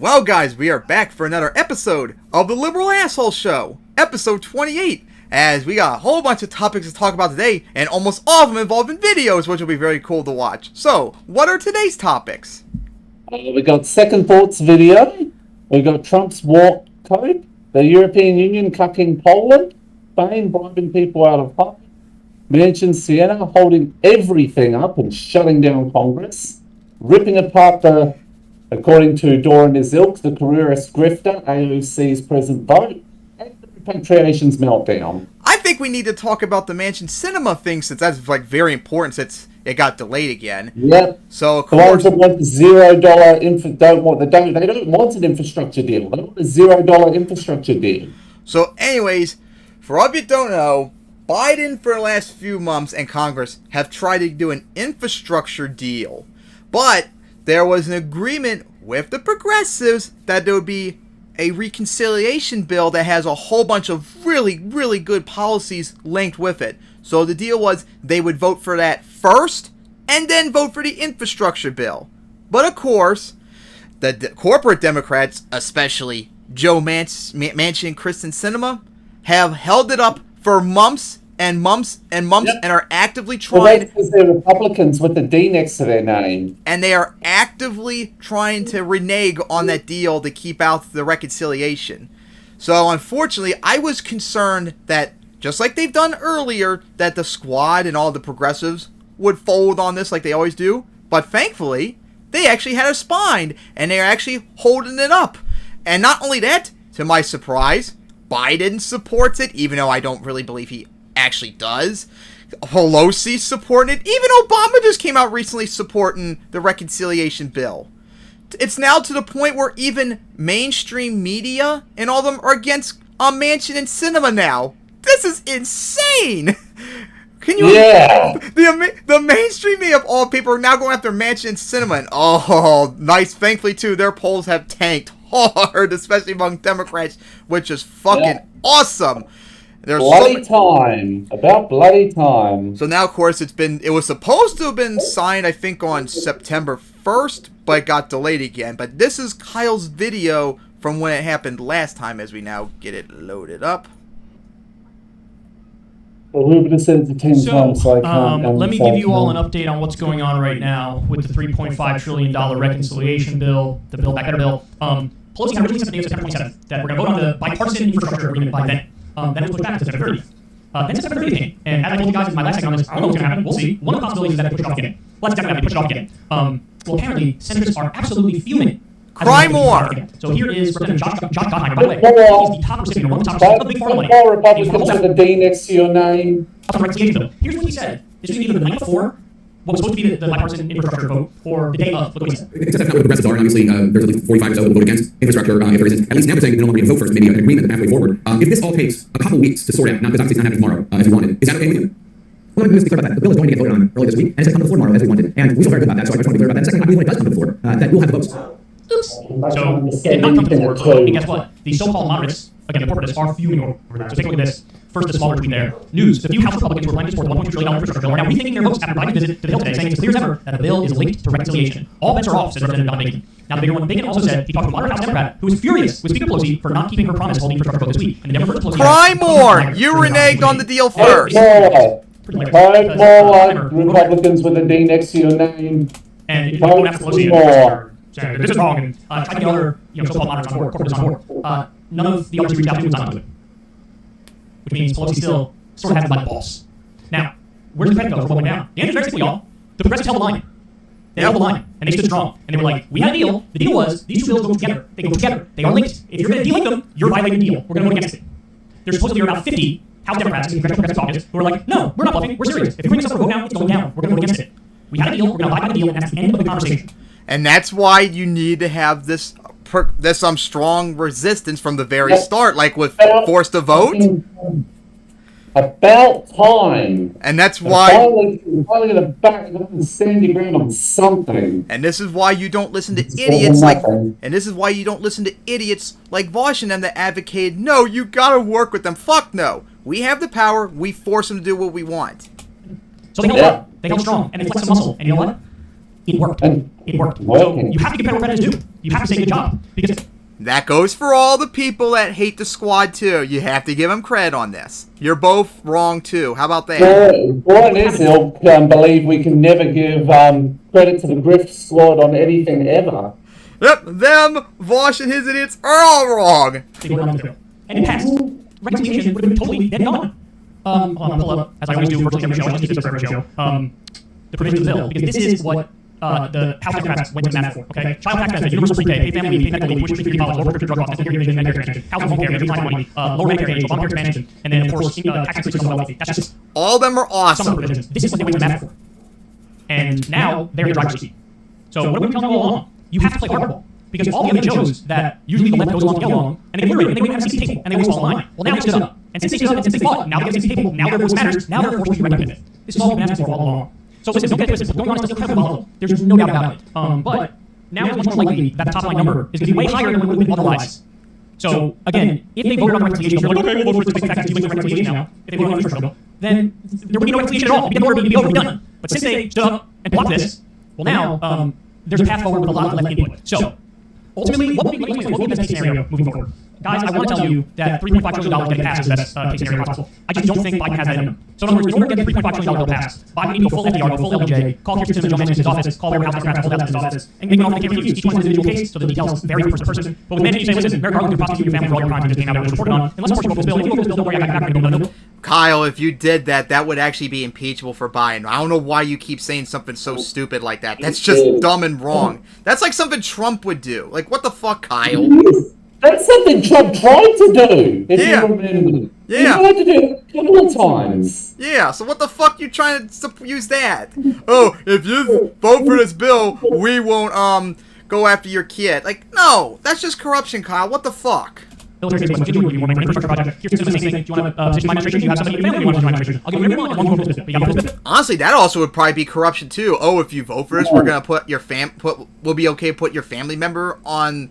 Well, guys, we are back for another episode of the Liberal Asshole Show, episode 28, as we got a whole bunch of topics to talk about today, and almost all of them involving videos, which will be very cool to watch. So, what are today's topics? We got Second Thoughts video, we got Trump's war code, the European Union cucking Poland, Spain bribing people out of pocket, Manchin Sinema holding everything up and shutting down Congress, ripping apart according to Dora and his ilk, the careerist grifter, AOC's present vote, and the repatriation's meltdown. I think we need to talk about the Manchin Sinema thing, since that's like very important, since it got delayed again. Yep. So of the course, ones that want $0 don't want an infrastructure deal. They want a $0 infrastructure deal. So anyways, for all of you who don't know, Biden for the last few months and Congress have tried to do an infrastructure deal, but there was an agreement with the progressives that there would be a reconciliation bill that has a whole bunch of really, really good policies linked with it. So the deal was they would vote for that first and then vote for the infrastructure bill. But of course, the corporate Democrats, especially Joe Manchin and Kristen Sinema, have held it up for months and months and months, and are actively trying. Well, that's because they're Republicans with the D next to their name. And they are actively trying to renege on that deal to keep out the reconciliation. So unfortunately, I was concerned that, just like they've done earlier, that the squad and all the progressives would fold on this like they always do. But thankfully, they actually had a spine, and they're actually holding it up. And not only that, to my surprise, Biden supports it, even though I don't really believe he actually does. Pelosi supporting it. Even Obama just came out recently supporting the reconciliation bill. It's now to the point where even mainstream media and all of them are against Manchin and Sinema now. This is insane. Can you? Yeah. The mainstream media of all people are now going after Manchin and Sinema. And oh, nice. Thankfully, too, their polls have tanked hard, especially among Democrats, which is fucking awesome. There's bloody time. About bloody time. So now, of course, it was supposed to have been signed, I think, on September 1st, but it got delayed again. But this is Kyle's video from when it happened last time, as we now get it loaded up. Well, we're going to send it to 10 times, so I can't. Let me give you all an update on what's going on right now with the $3.5 trillion reconciliation bill, the Build Back Better bill. Pelosi had originally set the date of September 27th, that we're going to vote on the bipartisan infrastructure agreement by then. Then it was pushed back to September 30th. Then September 30th came, and as I told you guys in my last segment on this, I don't know what's going to happen. We'll see. One of the possibilities is that they push it off again. Well, that's definitely push it off again. Well, apparently, senators are absolutely fuming. Cry more! So here is Representative Josh Gottheimer. By the way, he's the top recipient, one of the top recipients of big pharma money. More Republicans with a D next to your name. Here's what he said. This was either the night before what was supposed to be the bipartisan infrastructure vote, or the day of. Look what he said. Except that's not what the progressives are. Obviously, there's at least 45 or so who will vote against infrastructure if there isn't. At least now they're saying they don't want to vote first, maybe an agreement, the pathway forward. If this all takes a couple weeks to sort out, not because obviously it's not happening tomorrow, if you wanted, is that okay with you? Well, let me just be clear about that. The bill is going to get voted on early this week, and it's going to come to the floor tomorrow as we wanted. And we feel very good about that, so I just want to be clear about that. Second, I believe when it does come to the floor, that we'll have the votes. Oops. So it did not come to the floor, and guess what? The so-called moderates, again, the corporatists, are fuming over that. So take a look at this. First, the smaller tweet there. News. The few House Republicans who are planning to support the $1.2 trillion infrastructure bill are now rethinking their votes after Biden's visit to the Hill today, saying it's clear as ever that the bill is linked to reconciliation. All bets are off, said Representative Don Bacon. Now, the bigger one, Bacon also said he talked to a moderate House Democrat who was furious with Speaker Pelosi for not keeping her promise holding infrastructure vote this week. And the Democrat Pelosi Cry more! You reneged on the deal first. Cry more, Republicans with a D next to your name. And if you don't have Pelosi saying this is wrong, and try to get other so-called moderates on board, corporates on board. None of the others who reached out to was on to it. Which means Pelosi still sort of has the balls. Now, where does the credit go for what went down? The answer is very simple, y'all. The progressives held the line. They held the line, and they stood strong. And they were like, we had a deal. The deal was, these two bills go together. They go together. They are linked. If you're going to delink them, you're violating the deal. We're going to vote against it. There's supposedly about 50 House Democrats in the Congressional Progressive Caucus who are like, no, we're not bluffing. We're serious. If you bring this up for a vote now, it's going down. We're going to vote against it. We had a deal. We're going to abide by the deal, and that's the end of the conversation. And that's why you need to have this strong resistance from the very start, like with forced to vote. About time. And that's why finally going to back and stand your ground on something. And this is why you don't listen to idiots like. And this is why you don't listen to idiots like Vosh and them that advocate. No, you gotta work with them. Fuck no. We have the power. We force them to do what we want. So they held up. They held strong, and they flexed some muscle. And you know what? it worked. It worked. Well, So you have to give credit where credit is due. You have to say good job. Because That goes for all the people that hate the squad, too. You have to give them credit on this. You're both wrong, too. How about that? Brian Isilk believe we can never give credit to the Grift squad on anything ever. Yep, them, Vosh, and his idiots are all wrong. they go around the bill. And it passed. Reconciliation would have been totally dead and gone. Hold on, I'll pull up, as I always do virtually every show, I just keep this for every show, the provisions of the bill, because this is what the House Democrats went to the mat for, okay? Child tax benefit, universal pre-K, paid family leave, paid medical leave, tuition free college, lower prescription drug costs, Medicare vision, Medicare expansion, housing home care, time money, lower Medicare age, Obamacare expansion, and then, of course, tax increases on the wealthy. That's just All of them are some of the awesome. provisions. This is what they went to the mat for. And now they're in the driver's seat. So what have we been telling you all along? You have to play hardball. Because all the evidence shows that usually the left goes along to get along, and they get worried, and they wait to have a seat at the table, and they always fall in line. Well, now they stood up. And since they stood up, and since they fought, now they get a seat at the table, now their voice matters, now they're forced to be reckoned with. This is all we've been asking for all along. So listen, don't get twisted. What's going on is still incredibly volatile. There's no doubt about it. But now it's much more likely that the top line number is going to be way higher than what it would have been otherwise. So, again, if they voted on reconciliation, they're like, okay, we'll vote for this fact that reconciliation now. If they vote on the infrastructure bill, then there would be no reconciliation at all. It'd be over, it'd be done. But since they stood up and blocked this, well, now there's a path forward with a lot of left input. So, ultimately, what would be the best case scenario moving forward? Guys, I want to tell you that $3.5 trillion getting passed is the best case scenario possible. I just don't think Biden has that in him. So in other words, in order to get the $3.5 trillion bill passed, Biden needs to go full FDR, go full LBJ, call Kirsten Sinema, Joe Manchin to his office, call every House Democrat, hold out his office, and make an offer they can't refuse. Each one's an individual case, so the details vary from person to person. But with Manchin, you say, listen, Merrick Garland can prosecute your family for all your crimes you just came out and was reported on, unless of course you vote for this bill. If you vote for this bill, don't worry, I got back, no. Kyle, if you did that, that would actually be impeachable for Biden. I don't know why you keep saying something so stupid like that. That's just dumb and wrong. That's like something Trump would do. Like, what the fuck, Kyle? That's something Trump tried to do, if Yeah. you remember. Yeah. He tried to do it a couple of times. Yeah, so what the fuck you trying to use that? Oh, if you vote for this bill, we won't, go after your kid. Like, no, that's just corruption, Kyle. What the fuck? Military base, do you want to make an infrastructure project? Here's the same thing. Do you want to position my administration? Do you have somebody in your family who wants to join my administration? I'll give you everyone as long as you vote for this bill. But you got to vote for this bill. Honestly, that also would probably be corruption too. Oh, if you vote for this, we're gonna put your we'll be okay to put your family member on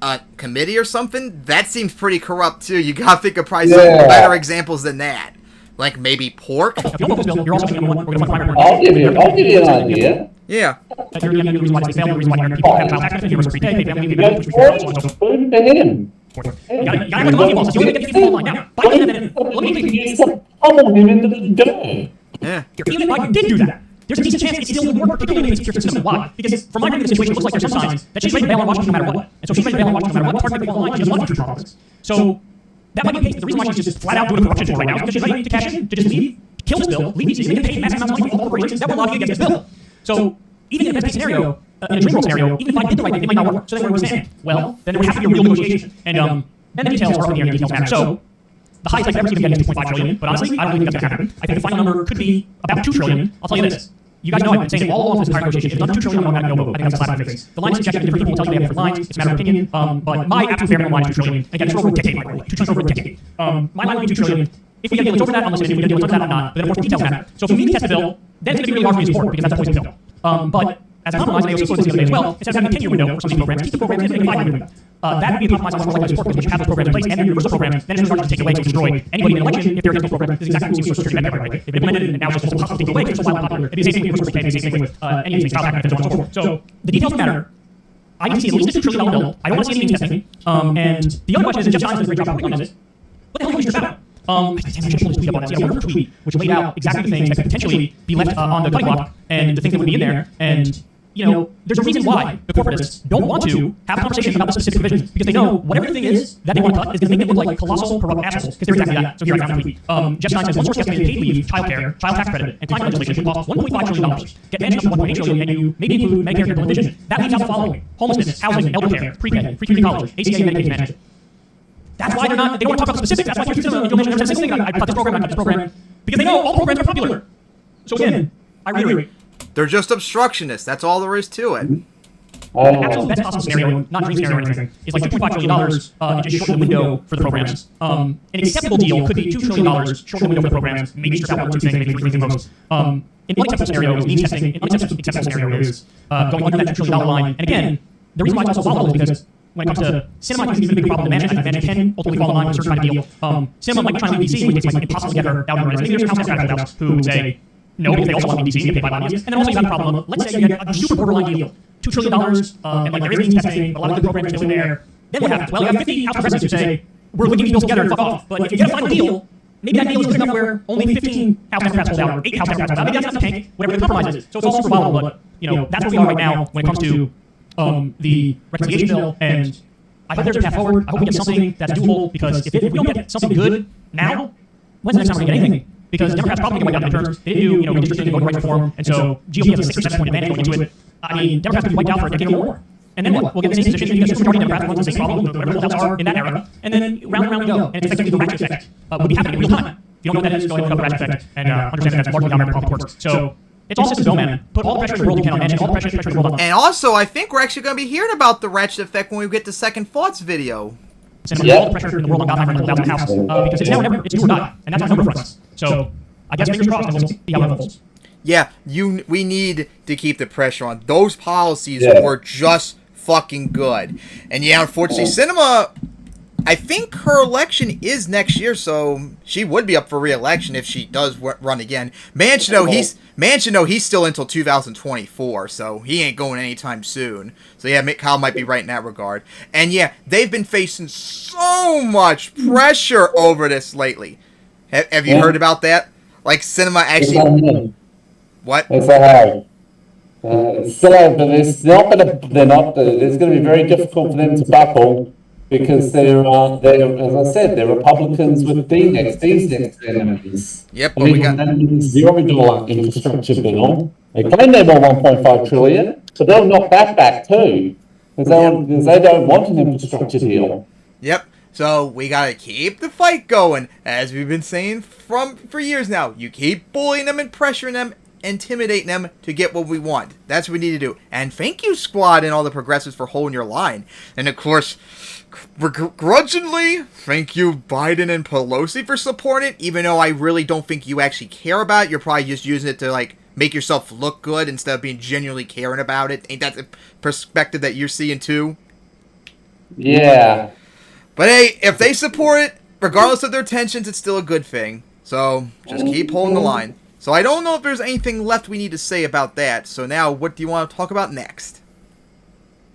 a committee or something. That seems pretty corrupt too. You gotta think of probably some better examples than that. Like maybe pork. If you don't vote for this bill, you're also making one. We're going to fund primary. I'll give you an idea. Yeah. You're the reason why it's failed, the reason why people have child tax benefit, universal pre-K, pay family, You got which we so on and so forth. food to him. You gotta have the money balls. You only get these people online. Now, Biden You used to pummel him into the dirt. Yeah. even if Biden did do that, there's a decent chance it still would work, particularly in this Kirsten Sinema. Why? Because from my reading of the situation, it looks like there's some signs that she's ready to bail on Washington no matter what. And so she's ready to bail on Washington no matter what. It's hard to make online. She doesn't want future politics. So that might be the case. The reason why she's just flat out doing a corruption tour right now is because she's ready to cash in, to just leave, kill this bill, leave these and pay massive amounts of money for all corporations that were lobbying against this bill. So even in the best case scenario, in a dream world scenario, even if Biden did the right thing, it might not work. So then where do we stand? Well, then there would have to be a real negotiation. And the details are up in the air, the details matter. So the highest I could ever see them getting is 2.5 trillion, but honestly, I don't think that's going to happen. I think the final number could be about 2 trillion. I'll tell you this. You guys know I've been saying all along for this entire negotiation, if it's under 2 trillion, I'm not going to vote. I think that's a slap in the face. The line is suggested, different people will tell you they have different lines. It's a matter of opinion. But my absolute bare minimum line is 2 trillion. Again, it's for over a decade, by the way. 2 trillion over a decade. My line would be 2 trillion. If we get deals over that, I'm listening. If we get deals under that, I'm not. But then, of course, the details matter. So if we need to test the bill, then it's going to be really hard for me to support because that's a poison bill. But as a compromise, and they also supported this the other day as well, instead of having a 10-year window for some of these programs, keep the programs in and make a 5-year window. That would be a compromise I'm more likely to support because once you have those programs in place and they're universal programs, then it's really hard to take away to destroy anybody in an election if they're against those programs. This is exactly what we see with Social Security Medicare, right? They've been implemented and now it's just impossible to take away because it's so wildly popular. It'd be the same thing with universal pre-K, it'd be the same thing with any of these child tax benefits and so on and so forth. So the details matter. I need to see at least a $2 trillion bill. I don't want to see any means testing. And the other question is, Jeff Science does a great job reporting on this. What the hell is your about? I should pull this tweet up on that. See, I wrote a tweet which laid out exactly the things that could potentially be left on the cutting block and the things that would be in there. And you know, there's a reason why the corporatists don't want to have a conversation about the specific provisions because they know whatever the thing is that they want to cut is going to make them look like colossal corrupt assholes because they're exactly that. So here I found the tweet. Jeff Stein says one source estimated paid leave, childcare, child tax credit, and climate legislation would cost $1.5 trillion. Get managed up to $1.8 trillion, and you maybe include Medicare, dental, and vision. That leaves out the following: homelessness, housing, elder care, pre-K, free community college, ACA, and Medicaid management. That's why they don't want to talk about the specifics. That's why Kirsten Sinema and Joe Manchin never said a single thing. I cut this program, I cut this program, because they know all programs are popular. So again, I reiterate. They're just obstructionists. That's all there is to it. Absolute best possible scenario, not dream scenario or anything, is like $2.5 trillion just shorten the window for the programs. An acceptable deal could be $2 trillion, shorten the window for the programs, maybe strip out one, two things, maybe three things most. An unacceptable scenario is means testing. An unacceptable scenario is going under that $2 trillion line. And again, the reason why it's also volatile is because when it comes to Sinema, I think it's even a bigger problem than Manchin. I think Manchin can ultimately fall in line with a certain kind of deal. Sinema might be trying to leave DC, which makes it impossible to get her out of the race. I think there's House Democrats who would say, No, because they also want to be DC, they buy bond ideas. And then also you have the problem of, let's say you get a super borderline deal, $2 trillion, and like there is means testing, a lot of good programs still in there. Then what happens? Well, you have 50 House presidents who say, we're linking deals together and fuck off. But if you get a final deal, maybe that deal is good enough where only 15 House Democrats hold out, or 8 House Democrats hold out. Maybe that's enough to tank whatever the compromise is. So it's all super volatile, but, that's where we are right now when it comes to the reconciliation bill, and I hope there's a path forward. I hope we get something that's doable, because if we don't get something good now, when's the next time we're going to get anything? Because Democrats probably get wiped out in midterms. They didn't do, redistricting and voting rights reform, and so GOP has a 6 or 7 point advantage going into it. I mean, Democrats could be wiped out for a decade or more. And then what? We'll get the same position. You get a supermajority Democrats who want the same problem, whatever the holdouts are in that era, and then round and round we go. And it's effectively the ratchet effect would be happening in real time. If you don't know what that is, go ahead and look up the ratchet effect and understand that that's largely how American politics works. So it's all systems go, man. Put all the pressure in the world you can on Manchin, all the pressure in the world on. And also, I think we're actually going to be hearing about the ratchet effect when we get to Second Thoughts video. All the pressure in the world on Gottheimer and hold out in the House, because it's now or never, it's do or die, and that's our number for us. So I guess fingers crossed, and we'll see how it unfolds. Yeah, we need to keep the pressure on. Those policies were just fucking good. And yeah, unfortunately, Sinema, I think her election is next year, so she would be up for re-election if she does run again. Manchin, he's still until 2024, so he ain't going anytime soon. So yeah, Kyle might be right in that regard. And yeah, they've been facing so much pressure over this lately. Have you heard about that? Like Sinema actually... What? It's hard. It's still hard, but it's going to be very difficult for them to buckle, because they're as I said, they're Republicans with these next enemies. Yep. I mean, we got the original infrastructure bill. They claim they want 1.5 trillion, but they'll knock that back too, because they don't want an infrastructure deal. Yep. So we gotta keep the fight going, as we've been saying for years now. You keep bullying them and pressuring them, intimidating them to get what we want. That's what we need to do. And thank you, Squad, and all the progressives for holding your line. And of course, begrudgingly, thank you, Biden and Pelosi, for supporting it. Even though I really don't think you actually care about it, you're probably just using it to make yourself look good instead of being genuinely caring about it. Ain't that the perspective that you're seeing too? Yeah. But hey, if they support it, regardless of their tensions, it's still a good thing. So just keep holding the line. So I don't know if there's anything left we need to say about that. So now, what do you want to talk about next?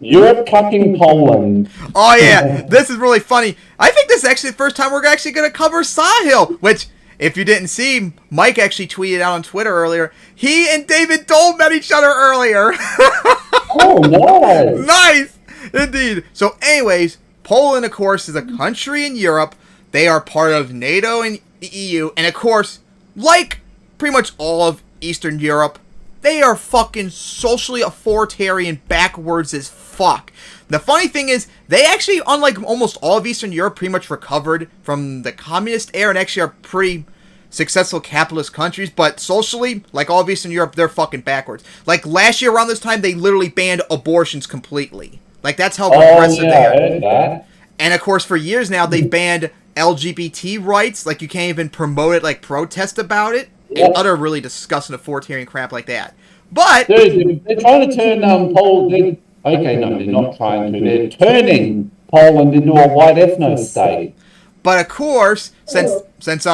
Europe cucking Poland. Oh yeah, this is really funny. I think this is actually the first time we're actually going to cover Sahil, which, if you didn't see, Mike actually tweeted out on Twitter earlier. He and David Dole met each other earlier. Oh, nice. Nice, indeed. So anyways, Poland, of course, is a country in Europe. They are part of NATO and the EU, and of course, like pretty much all of Eastern Europe, they are fucking socially authoritarian, backwards as fuck. The funny thing is, they actually, unlike almost all of Eastern Europe, pretty much recovered from the communist era and actually are pretty successful capitalist countries, but socially, like all of Eastern Europe, they're fucking backwards. Like last year around this time, they literally banned abortions completely. Like that's how progressive they are. And of course, for years now, they've banned LGBT rights. Like you can't even promote it, like protest about it. And other really disgusting authoritarian crap like that. But dude, they're trying to turn Poland. Okay, no, they're not trying to. They're turning Poland into a white ethno state. But of course, since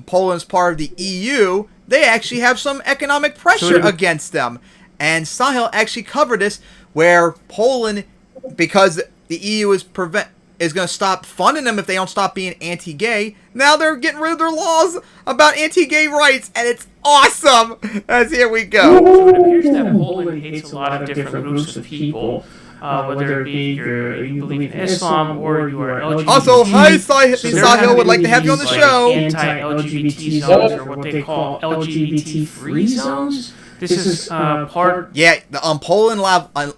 Poland's part of the EU, they actually have some economic pressure against them. And Sahil actually covered this, where Poland, because the EU is going to stop funding them if they don't stop being anti-gay. Now they're getting rid of their laws about anti-gay rights, and it's awesome. As here we go. So it appears that Poland hates a lot of different groups of people, whether it be you believe in Islam or you are LGBT. Also, hi, Sahil would like to have you on the show. Anti-LGBT zones, or what they call LGBT-free zones. This is part... Yeah, Poland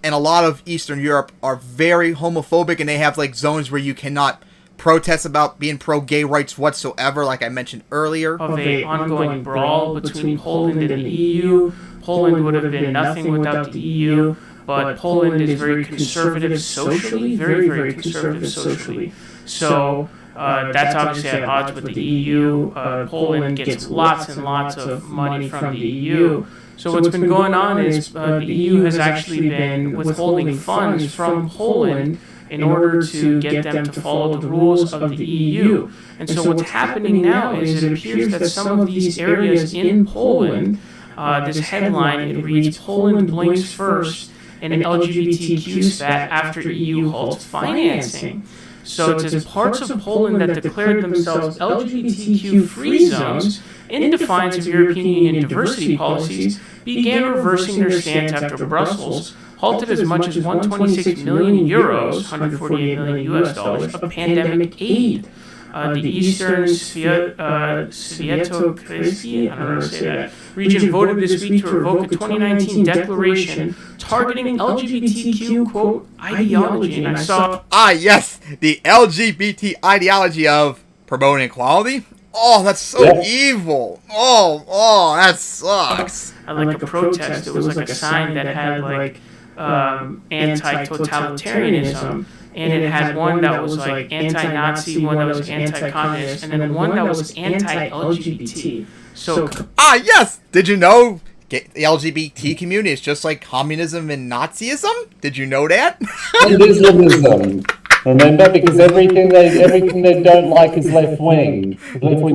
and a lot of Eastern Europe are very homophobic, and they have like zones where you cannot protest about being pro-gay rights whatsoever, like I mentioned earlier. Of a ongoing brawl between Poland and the EU. Poland would have been nothing without the EU, but Poland is very conservative socially, very, very conservative socially. So that's obviously at odds with the EU. Poland gets lots and lots of money from the EU. So what's been going on is the EU has actually been withholding funds from Poland in order to get them to follow the rules of the EU. And so what's happening now is it appears that some of these areas in Poland this headline, it reads, Poland blinks first in an LGBTQ spat after EU halts financing. So it says parts of Poland that declared themselves LGBTQ-free zones in defiance of European Union diversity policies began reversing their stance after Brussels halted as much as 126 million euros, 148 million US dollars, of pandemic aid. The Eastern Sviatokreski, I don't know how to say that, region voted this week to revoke a 2019 declaration targeting LGBTQ, quote, ideology. And I saw... yes, the LGBT ideology of promoting equality. Oh, that's so evil. Oh, that sucks. Like a protest, it was like a sign that had like anti-totalitarianism. And it had one that was like anti-Nazi, one that was anti-communist, and then one that was anti-LGBT. So yes! Did you know the LGBT community is just like communism and Nazism? Did you know that? Islamism. Remember, because everything they don't like is left-wing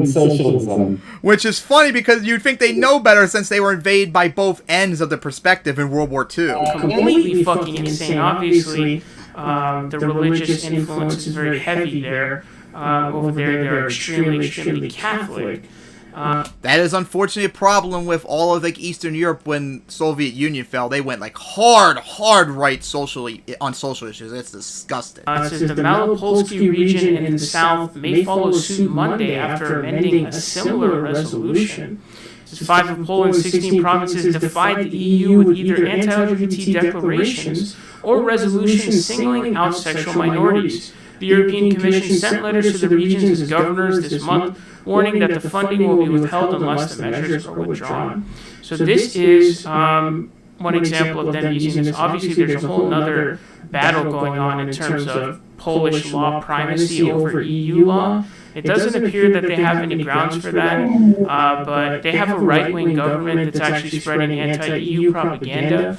socialism. Which is funny because you'd think they know better since they were invaded by both ends of the perspective in World War II. Completely fucking insane. Obviously, the religious influence is very heavy there. Over there, they're extremely Catholic. That is unfortunately a problem with all of like Eastern Europe when Soviet Union fell. They went like hard right socially on social issues. It's disgusting. It says the Malopolsky region in the south may follow suit Monday after amending a similar resolution. It says 5 of Poland's 16 provinces defied the EU with either anti-LGBT declarations or resolutions singling out sexual minorities. The European Commission sent letters to the regions' governors this month, warning that the funding will be withheld unless the measures are withdrawn. So this is one example of them using this. Obviously, there's a whole other battle going on in terms of Polish law primacy over EU law. It doesn't appear that they have any grounds for that, but they have a right-wing government that's actually spreading anti-EU propaganda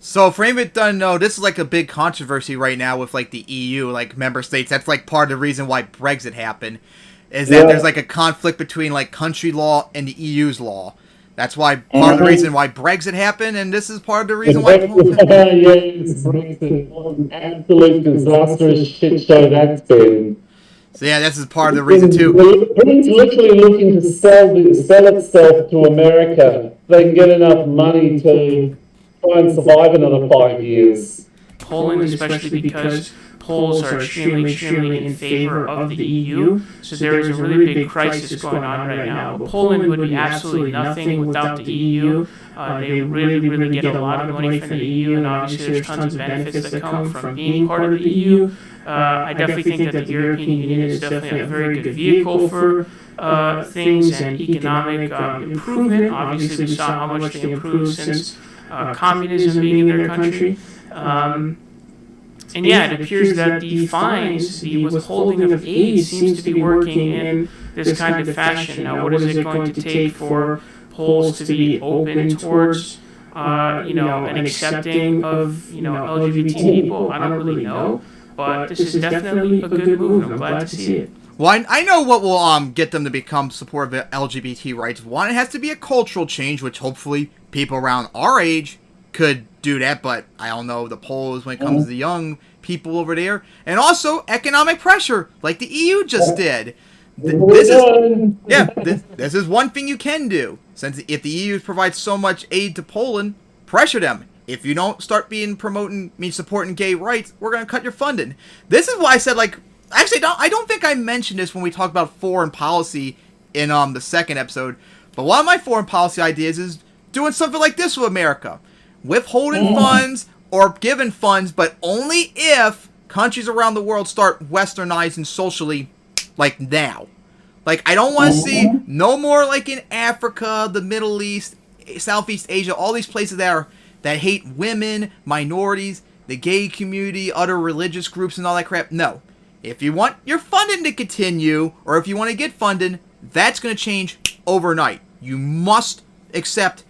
So for anybody that doesn't know, this is like a big controversy right now with like the EU, like member states. That's like part of the reason why Brexit happened, is that there's like a conflict between like country law and the EU's law. That's why part of the reason why Brexit happened, and this is part of the reason why. Brexit. Absolute disastrous shit show that's been. So yeah, this is part of the reason too. Britain's literally looking to sell itself to America. They can get enough money to try and survive another 5 years. Poland, especially because Poles are extremely in favor of the EU, so there is a really big crisis going on right now. Poland would be absolutely nothing without the EU. They really get a lot of money from the EU, and obviously there's tons of benefits that come from being part of the EU. I definitely think that the European Union is definitely a very good vehicle for things and economic improvement. Obviously, we saw how much they improved since communism being in their country. And yeah, it appears that the fines, the withholding of aid, seems to be working in this kind of fashion. Now, what is it going to take for Poles to be open towards, and accepting of, LGBT people? I don't really know, but this is definitely a good move, and I'm glad to see it. Well, I know what will get them to become supportive of LGBT rights. One, it has to be a cultural change, which hopefully people around our age could do that, but I don't know the Poles when it comes to the young people over there. And also economic pressure, like the EU just did. This is one thing you can do. Since if the EU provides so much aid to Poland, pressure them. If you don't start supporting gay rights, we're going to cut your funding. This is why I said, actually, I don't think I mentioned this when we talked about foreign policy in the second episode, but one of my foreign policy ideas is doing something like this with America. Withholding funds or giving funds, but only if countries around the world start westernizing socially, like now. Like, I don't want to see no more like in Africa, the Middle East, Southeast Asia, all these places that hate women, minorities, the gay community, other religious groups and all that crap. No. If you want your funding to continue, or if you want to get funding, that's going to change overnight. You must accept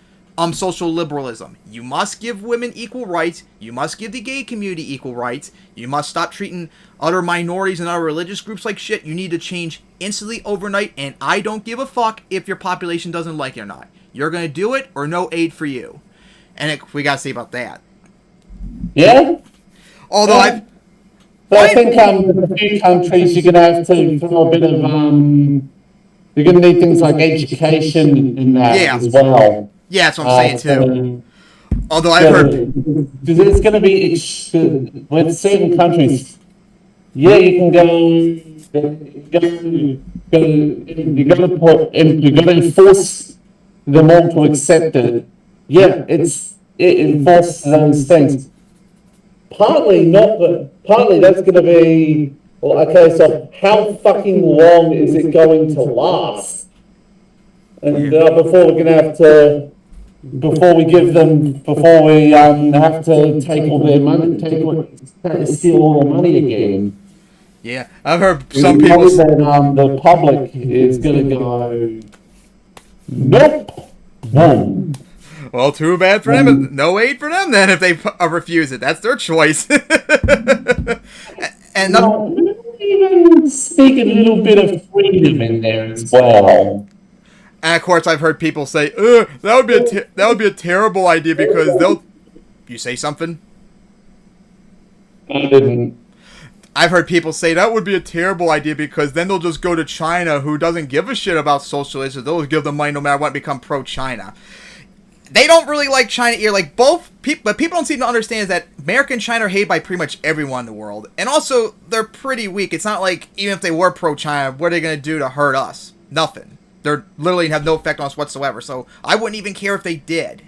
social liberalism. You must give women equal rights. You must give the gay community equal rights. You must stop treating other minorities and other religious groups like shit. You need to change instantly overnight, and I don't give a fuck if your population doesn't like it or not. you're going to do it or no aid for you. And we got to see about that. Yeah. Although I think a few countries you're going to have to throw a bit of you're going to need things like education in that as well. Yeah, that's what I'm saying too. Although I've heard there's going to be with certain countries. Yeah, you can go. You got to enforce them all to accept it. Yeah, it enforces those things. Partly that's going to be, well, okay, so how fucking long is it going to last? And before we have to take all their money, steal all their money again. Yeah, I've heard some people say that the public is going to go, nope, boom. Well, too bad for them. No aid for them then if they refuse it. That's their choice. And even speak a little bit of freedom in there as well. And of course, I've heard people say, that would be a terrible idea because they'll. You say something? I didn't. I've heard people say that would be a terrible idea because then they'll just go to China, who doesn't give a shit about socialism. They'll give them money no matter what and become pro-China. They don't really like China either. Like both people, but people don't seem to understand is that America and China are hated by pretty much everyone in the world, and also they're pretty weak. It's not like even if they were pro-China, what are they going to do to hurt us? Nothing. They're literally have no effect on us whatsoever. So I wouldn't even care if they did,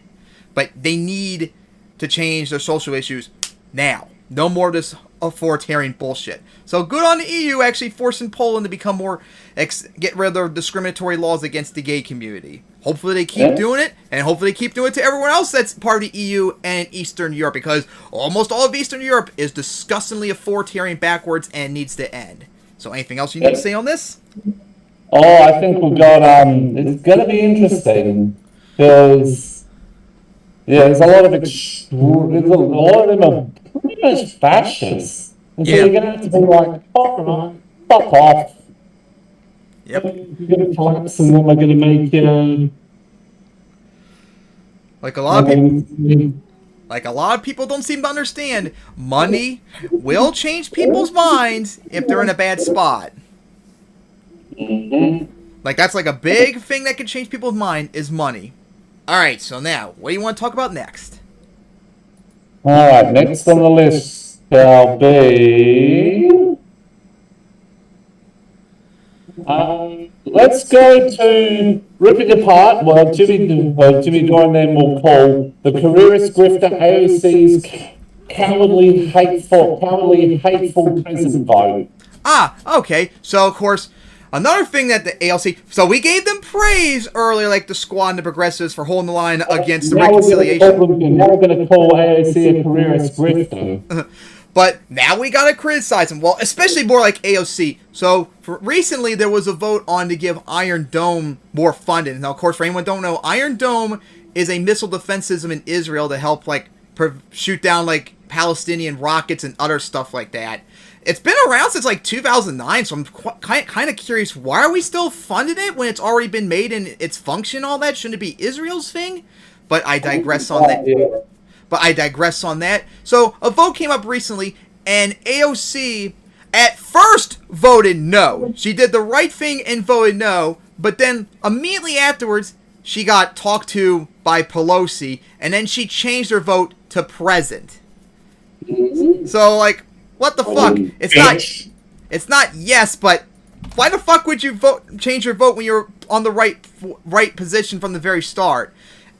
but they need to change their social issues now. No more of this authoritarian bullshit. So good on the EU actually forcing Poland to become more, get rid of their discriminatory laws against the gay community. Hopefully they keep doing it, and hopefully they keep doing it to everyone else that's part of the EU and Eastern Europe, because almost all of Eastern Europe is disgustingly authoritarian backwards and needs to end. So anything else you need to say on this? Oh, I think we've got, it's going to be interesting, because, there's a lot of them are pretty much fascists. And so you're going to have to be like, fuck off. Yep. You're going to collapse and then we're going to make, like a lot of people don't seem to understand, money will change people's minds if they're in a bad spot. Like, that's like a big thing that can change people's mind is money. Alright, so now, what do you want to talk about next? Alright, next on the list shall be... let's go to ripping apart what Jimmy Doran then will call the careerist grifter AOC's cowardly, hateful present vote. Ah, okay. So, of course, another thing that the ALC... So, we gave them praise earlier, like the Squad and the Progressives, for holding the line against the reconciliation. Now we're going to call AOC a careerist grifter. But now we gotta criticize them. Well, especially more like AOC. So, recently there was a vote on to give Iron Dome more funding. Now, of course, for anyone who don't know, Iron Dome is a missile defense system in Israel to help, like, shoot down, like, Palestinian rockets and other stuff like that. It's been around since, like, 2009, so I'm kind of curious, why are we still funding it when it's already been made and its function and all that? Shouldn't it be Israel's thing? But I digress on that. So, a vote came up recently, and AOC at first voted no. She did the right thing and voted no, but then immediately afterwards, she got talked to by Pelosi, and then she changed her vote to present. So, like, what the fuck? It's not yes, but why the fuck would you change your vote when you're on the right position from the very start?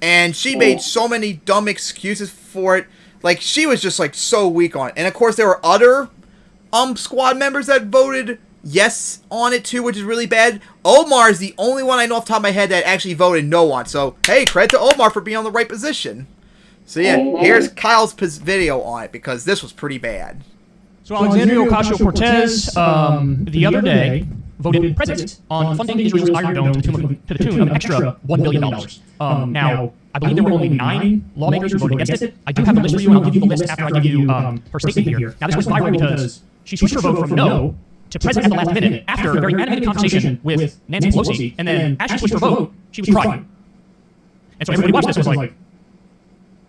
And she made so many dumb excuses for it. Like, she was just, like, so weak on it. And, of course, there were other squad members that voted yes on it, too, which is really bad. Omar is the only one I know off the top of my head that actually voted no on. So, hey, credit to Omar for being on the right position. So, yeah, here's Kyle's video on it, because this was pretty bad. So, Alexandria Ocasio-Cortez, the other day, voted present on funding Israel's Iron Dome to the tune of an extra $1 billion. Now, I believe there were only 9 lawmakers who voted against it. I do have the list for you, and I'll give you the list after I give you her statement here. Now, this was viral because she switched her vote from no to present at the last minute after a very animated conversation with Nancy Pelosi, and then as she switched her vote, she was crying. And so everybody watched this and was like,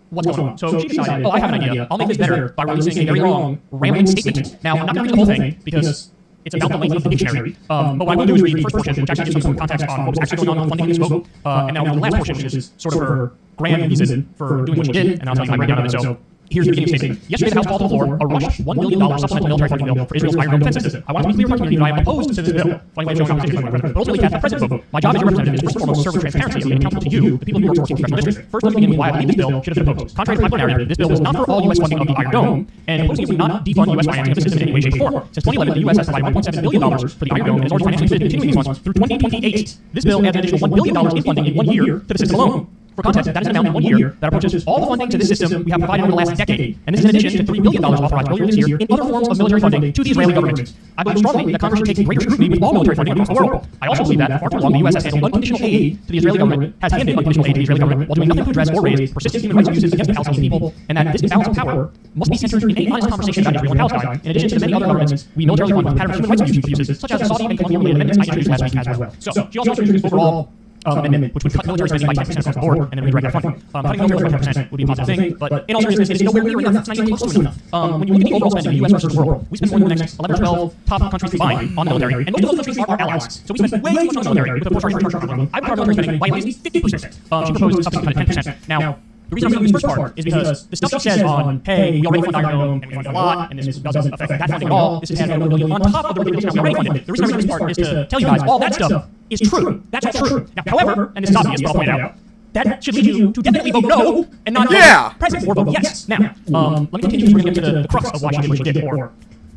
what's going on? So she decided, I have an idea. I'll make this better by releasing a very long, rambling statement. Now, I'm not going to read the whole thing because it's about the length of the dictionary. But what I will do is read the first portion, which actually gives some context on what was actually going on funding this vote. And now the last portion, which is sort of her grand reason for doing what she did, and I'll tell you my breakdown of it. So here's the beginning of the statement. Yesterday, the House called to the floor a rushed $1 billion supplemental military funding bill for Israel's Iron Dome defense system. I want to be clear to my community that I am opposed to this bill. Funny way of showing opposition, but ultimately cast the president's vote. My job as your representative is first and foremost to serve with transparency and be accountable to you, the people of New York's 14th congressional district. First, let me begin with why I believe this bill should have been opposed. Contrary to popular narrative, this bill was not for all U.S. funding of the Iron Dome, and opposing it would not defund U.S. financing of the system in any way, shape, or form. Since 2011, the U.S. has provided $1.7 billion for the Iron Dome and is already financially committed to continuing these funds through 2028. This bill adds an additional $1 billion in funding in 1 year to the system alone. For context, that is an amount in 1 year that approaches all the funding to this system we have provided over the last decade, and this is in addition to $3 billion authorized earlier this year in other forms of military funding to the Israeli government. I believe strongly that Congress should take greater scrutiny with all military funding across the world. I also believe that far too long the U.S. has handed unconditional aid to the Israeli government while doing nothing to address or raise persistent human rights abuses against the Palestinian people, and that this imbalance of power must be centered in a honest conversation about Israel and Palestine, in addition to the many other governments we militarily fund with pattern of human rights abuses, such as the Saudi and Colombian amendments I introduced last week as well. So she also introduced overall amendment, which would cut military spending by 10% across the board and then redirect that funding. Cutting military by 10% would be a positive thing, but in all seriousness, it's nowhere near enough. It's not even close to enough. When you look at the overall spending in the U.S. versus the world, we spend more than the next 11 or 12 top countries combined on the military, and most of those countries are our allies. So we spend way too much on the military with a proportion of I would put our military spending by at least 50%. She proposed something to cut it 10%. Now, the reason I'm doing this first part is because the stuff she says on, hey, we already fund Iron Dome, and we fund a lot, and this doesn't affect that funding at all, this is adding $1 billion on top of the regular we already funded. The reason I'm doing this part is to tell you guys all that stuff is true. That's all true. Now, however, and this is obvious, but I'll point it out, that should lead you to definitely vote no, and not vote present or vote yes. Now, let me continue to bring into the crux of why she did what she did, or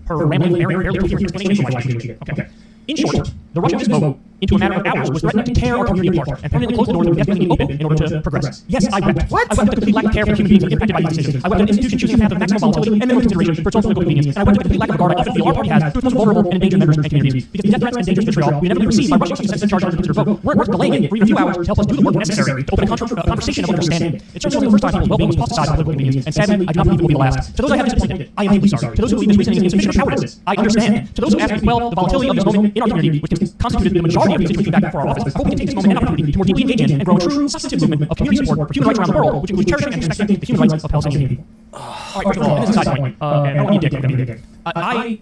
her rambling, barely coherent explanation of why she did what she did. Okay. In short, the rushing this vote into a matter of hours was threatening to tear our community apart and permanently close the doors that we desperately need open in order to progress. Yes, I wept. What? I wept at the complete lack of care for human beings impacted by these decisions. I wept at an institution choosing a path of maximum volatility and minimal consideration for its own political convenience. And I wept at the complete lack of regard I often feel our party has to its most vulnerable and endangered members and communities. Because the death threats and dangerous vitriol we inevitably receive by rushing such a sensitive charge under considered vote weren't worth delaying it for even a few hours to help us do the work necessary to open a conversation of understanding. It certainly wasn't the first time people's well-being was tossed aside by political convenience, and sadly, I do not believe it will be the last. To those I have disappointed, I am deeply sorry. To those who believe this reasoning is insufficient or cowardice, I understand. To those who ask me to quell the volatility of this moment in our community, which constituted the majority of constituent feedback for our office, I hope we can take this moment and opportunity to more deeply engage in and grow a true, substantive movement of community support for human rights around the world, which includes cherishing and respecting the human rights of Palestinian people. All right, first of all, and this is a side point, and I don't want to be a dick, I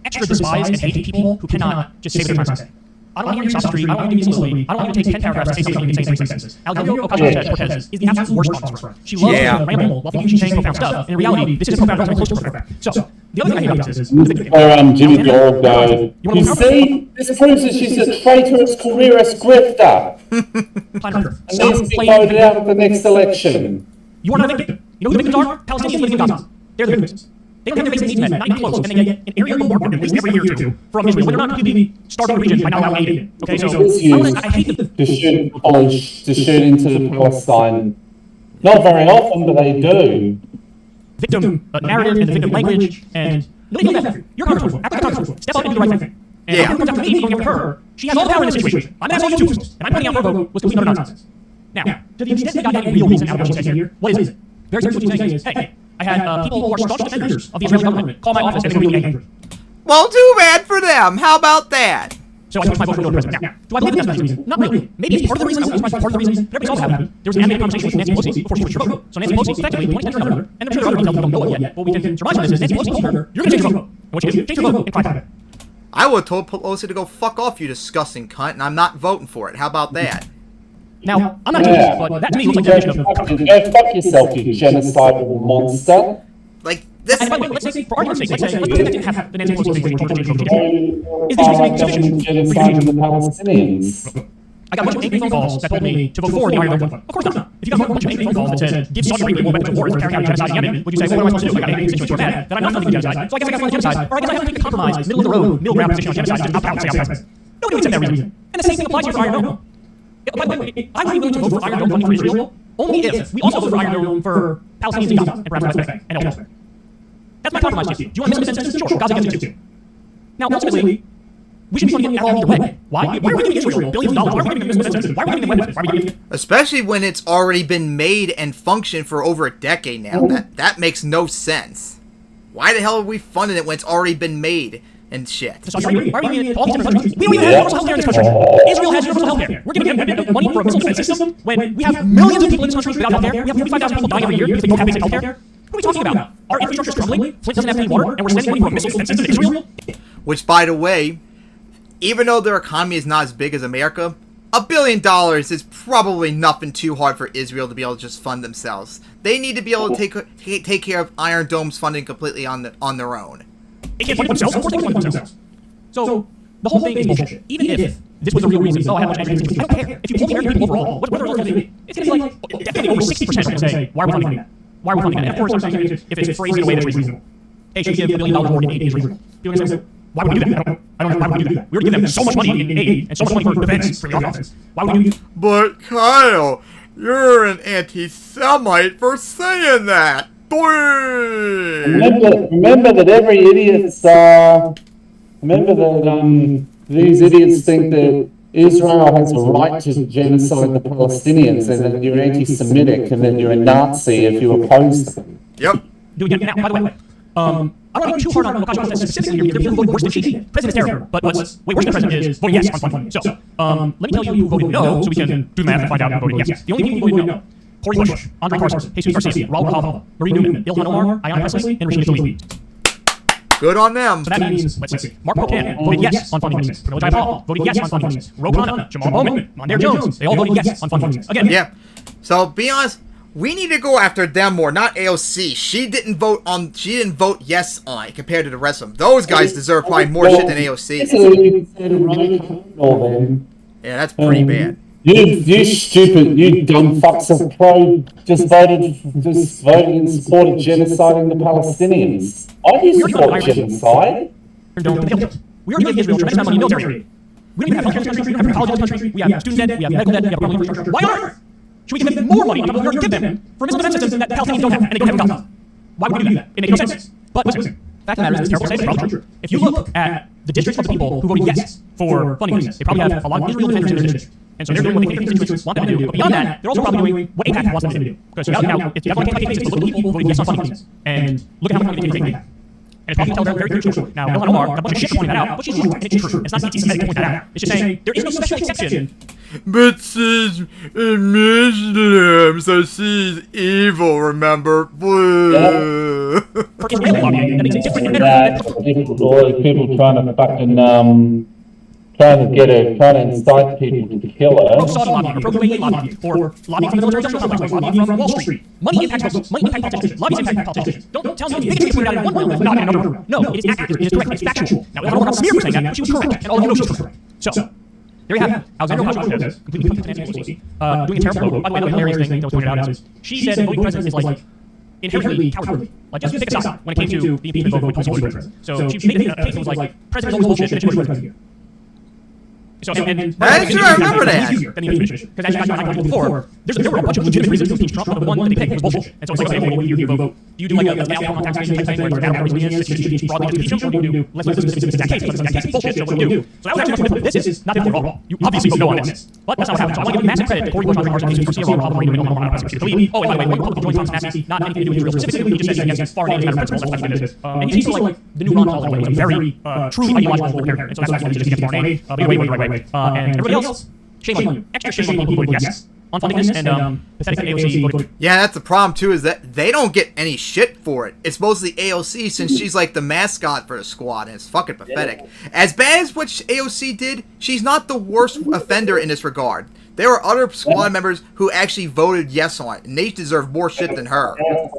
extra despise and hate people who cannot just say what they're trying to say. I don't want to hear you cross the street. I don't want to give you soliloquy. I don't want you to take 10 paragraphs to say something you can say in 3 sentences. Alexandria Ocasio-Cortez is the absolute worst on this front. She loves to ramble while thinking she's saying profound stuff. And in reality, this isn't profound, it's close to profound. So, the other thing I hate about this is... Jimmy Gold guy. You see, this proves that she's a traitorous careerist grifter. And needs to be voted out of the next election. You are not a victim. You know who the victims are? Palestinians living in Gaza. They're the victims. They don't have their basic needs met, not even close, and they get an area of bombardment at least every year or two from Israel, when they're not completely starving the region by not allowing aid in. Okay, so I hate the... to shoot into Palestine. Not very often, but they do. Victim narrative and the victim language, and... You're a congresswoman. Act like a congresswoman. Step up and do the right thing. And if comes after me, going after her, she has all the power in this situation. I'm asking you to, and I'm putting out her vote was complete utter nonsense. Now, to the extent we got any real reason out of what she said here, what is it? Very simply what she's saying is, hey, I had people who are staunch defenders of the Israeli government call my office and they were really angry. Well, too bad for them. How about that? So I switched my vote for no president. Now, do I believe that's the reason? Not really. Maybe it's part of the reason. I wouldn't part of the reason. But everybody's also happy. There was an animated conversation with Nancy Pelosi before she switched her vote. So Nancy Pelosi effectively pointed to another, and I'm sure there are other details we don't know it yet. What we can surmise from this is Nancy Pelosi told her, you're going to change your vote. And what she did, change her vote and cry about it. I would have told Pelosi to go fuck off, you disgusting cunt, and I'm not voting for it. How about that? Now, I'm not doing this, but that to me looks like the definition of... Go fuck yourself, you genocidal monster. Like, this... And by the way, let's say, for argument's sake, let's say that didn't have the Nancy Pelosi thing where she told her to change her vote. Is this reasoning sufficient for you to change your vote? I got a bunch of angry phone calls that told me to vote for the Iron Dome fund. Of course not. If you got a bunch of angry phone calls that said, give Saudi Arabia more weapons of war for carrying out genocide in Yemen, would you say, well, what am I supposed to do? I got angry constituents who are mad that I'm not funding genocide, so I guess I got to fund genocide, or I guess I have to take a compromise, middle of the road, middle ground position on genocide, just opt out and say opt out. Nobody would accept that reason. And the same thing applies here for Iron Dome. By the way, I would be willing to vote for Iron Dome funding for Israel only if we also vote for Iron Dome for Palestinians in Gaza and perhaps the West Bank and elsewhere. That's my compromise to you. Do you want to miss the sentence? Sure, Gaza gets it too. Now, ultimately, we should be funding it all either way. Why? Why are we giving Israel billions of dollars? Why are we giving them missiles? Why are we giving them weapons? Why are we giving them... Especially when it's already been made and functioned for over a decade now. That makes no sense. Why the hell are we funding it when it's already been made? and shit. So Saudi Arabia, why are we giving it to all these different countries? We don't even have universal healthcare in this country. Israel has universal healthcare. We're giving them money for a missile defense system when we have millions of people in this country without healthcare. We have 45,000 people dying every year because they don't have basic healthcare. What are we talking about? Our infrastructure is crumbling. Flint doesn't have any water, and we're spending money for a missile defense system in Israel. Which, by the way, even though their economy is not as big as America, $1 billion is probably nothing too hard for Israel to be able to just fund themselves. They need to be able to take care of Iron Dome's funding completely on their own. They can't fund themselves. Of course they can fund themselves. So the whole thing is bullshit. Even if this was the real reason, I have much education. I don't care. If you poll the American people overall, what are the results going to be? It's going to be like definitely over 60% are going to say, why are we funding that? Why are we funding that? And of course, I'm saying if it's phrased in a way that's reasonable. Hey, should we give $1 billion more in aid to Israel? People are going to say, why would we do that? I don't know why would we do that. We already give them so much money in aid and so much money for defense for the offense. Why would we do that? But Kyle, you're an anti-Semite for saying that. Remember that every idiot's. Remember that these idiots think that Israel has a right to genocide the Palestinians, and that you're anti-Semitic, and that you're a Nazi if you oppose them. Yep. Do we get now? By the way, I don't want to be too hard on Lukashenko specifically here. There are people who voted worse than she did. President's terrible, but what's way worse than the president is voting yes on funding. So let me tell you who voted no, so we can do the math and find out who voted yes. The only people who voted no: Cory Bush, Andre Parsons, Jesus Garcia, Raul Rubalcaba, Marie Newman, Ilhan Omar, Ayanna Pressley, and Rashida Tlaib. Good on them. So that means, let's see, Mark Pocan voted yes on funding limits. Pramila Jayapal voted yes on funding limits. Ro Khanna, Jamal Bowman, Mondaire Jones, they all voted yes on funding limits. Again, Yeah. So be honest, we need to go after them more, not AOC. She didn't vote yes on it compared to the rest of them. Those guys deserve probably more shit than AOC. Yeah, that's pretty bad. You stupid, you dumb fucks of just voted in support of genociding the Palestinians. I do support genocide. we already give Israel tremendous amount of money in military aid. We don't even have healthcare in this country, we don't have college in this country, we have student debt, we have medical debt, we have public infrastructure. Why on earth should we give them more money on top of what we already give them for a missile defense system that Palestinians don't have and they don't have guns? Why would we do that? It makes no sense. But listen, fact of the matter is, this terrible statement is probably true. If you look at the districts of the people who voted yes for funding this, they probably have a lot of Israel defenders in their district. And so they're doing what they think their constituents want them to do. But beyond that, they're also probably doing what AIPAC wants them to do. Because now, if you have one case basis, look at the people who voted yes on funding this. And look at how much money they take from AIPAC. And it's probably tell very clear story. Now, Ilhan Omar got a bunch of shit for pointing that out, but she's right, and it's true. It's not anti-Semitic to point that out. It's just saying there is no special exception. But she's a Muslim, so she's evil, remember? For Israeli lobbying, that makes it different. People trying to fucking trying to incite people to kill her. Pro-Saudi lobbying, pro-UAE lobbying, or lobbying from the military industrial complex, lobbying from Wall Street. Money impacts votes, money impacts politicians, lobbies impact politicians. Don't tell me the bigotry pointed out in one realm is not in another realm. No, it is accurate, it is correct, it's factual. Now, I don't want to smear for saying that, but she was correct, and all of you know she was correct. So, there you have it. Alexandra Ocasio-Cortez, completely put Nancy Pelosi, doing a terrible vote. By the way, the hilarious thing that was pointed out is she said voting president is like inherently cowardly. Like, just pick a side when it came to the impeachment vote voting president. So she made a case that was like, president is always bullshit, and she was president. So, and that's true, I remember that. Because as you guys know, before, there were a bunch of legitimate reasons to impeach Trump, but the one that they picked was bullshit. And so it's like, okay, well, you vote. Do you do like a down on taxation type thing where down on reasons to impeach broadly to impeach him, or do you do let's listen to that case, because that case is bullshit, so what do you do? So that was actually my point. This is not that wrong. You obviously vote no on this. But that's not what happened. So I want to give massive credit to Cory Bush, Andre Parsons, Jesus Garcia, Raul Rubalcaba, Marie Newman, Ilhan Omar, Pressley Tlaib. Oh, and by the way, one Republican joined Thomas Massey, not anything to do with Israel specifically, he just said against foreign aid as a matter of principle. That's what he did. And he's sort of like the new Ron Paul, like a very true ideological libertarian. And so that's why he's just against foreign aid. But wait. And everybody else, shame on you. Extra shame on people who voted yes on funding this, and pathetic AOC voted. Yeah, that's the problem too, is that they don't get any shit for it. It's mostly AOC, since she's like the mascot for the squad, and it's fucking pathetic. As bad as what AOC did, she's not the worst offender in this regard. There were other squad members who actually voted yes on it, and they deserve more shit than her.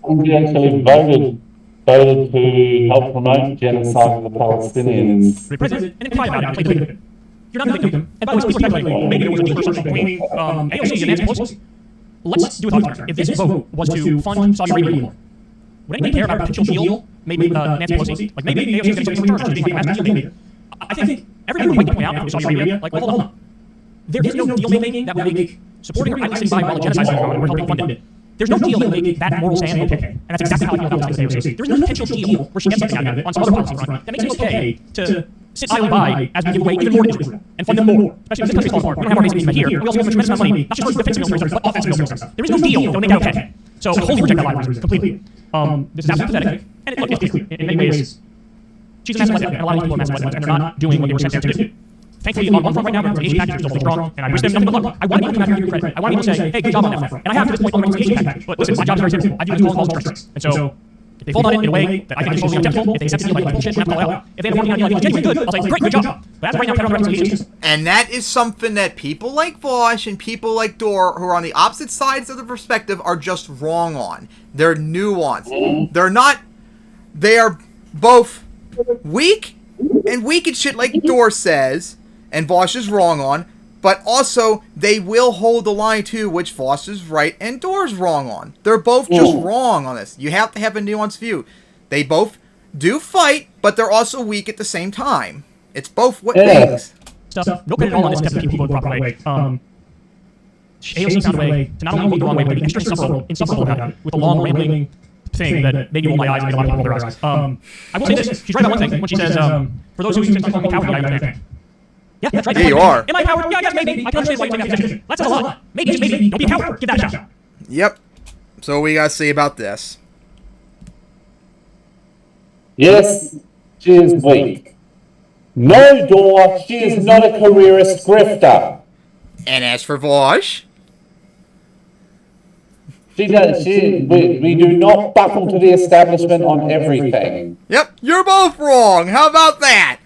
We actually voted to help promote genocide of the Palestinians. The president, and then cry about it and play the victim. You're not the victim. And by the way, please speculate. Maybe there was a deal or something between AOC and Nancy Pelosi. Let's do a thought experiment. If this vote was to fund Saudi Arabia more, would anybody care about a potential deal made with Nancy Pelosi? Like maybe AOC is getting something in return, being like a massive deal maker. I think everybody would like to point out from Saudi Arabia, like, well, hold on. There is no deal making that would make supporting or sitting by while a genocide is going on and we're helping fund it. There's no deal that would make that moral stand okay. And that's exactly how I feel about this AOC. There's no potential deal where she gets something out of it on some other policy front that makes it okay to sit idly by as we give away even more to Israel and fund them more. Especially if this country's falling apart. We don't have our basic needs met here. We also give them a tremendous amount of money, not just for defensive military stuff, but offensive military stuff. There is no deal that would make that okay. So I wholly reject that line completely. This is absolutely pathetic. And look, it's clear. In many ways, she's a massive lesbian, and a lot of people are massive lesbians, and they're not doing what they were sent there to do. Thankfully, on one front right now, the Asian package is still strong, and I wish them nothing but luck. I want people to have your credit. I want people to say, hey, good job on that front. And I have to this point on the Asian package. But listen, my job is very simple. I do this calling calls strikes. And so, if they fold on it in a way that I think is totally acceptable, if they accept it like bullshit, and have to call out. If they end up working on it like it's genuinely good, I'll say, great, good job. But as of right now, federal reconciliations. And that is something that people like Vosh and people like Dor, who are on the opposite sides of the perspective, are just wrong on. They're nuanced. They're not. They are both weak and weak and shit, like Dor says, and Vosh is wrong on. But also, they will hold the line too, which Voss is right and Dor's wrong on. They're both just wrong on this. You have to have a nuanced view. They both do fight, but they're also weak at the same time. It's both things. Stuff. No credit at all on this step to keep people the proper way. AOC found a way to not only move the wrong way, but be extra insufferable about it, with a long, rambling thing that made me roll my eyes and made a lot of people roll their eyes. I will say this. She's right about one thing when she says, for those who think I'm a coward, I understand. Yeah, that's right. Yeah, you are. Am I a coward? Yeah, I guess maybe. I can understand why you take that position. That's a lot. Maybe, just maybe. Don't be a coward. Give that a shot. Yep. So what we gotta say about this? Yes, she is weak. No, Dor, she is not a careerist grifter. And as for Vosh, We do not buckle to the establishment on everything. yep, you're both wrong. How about that?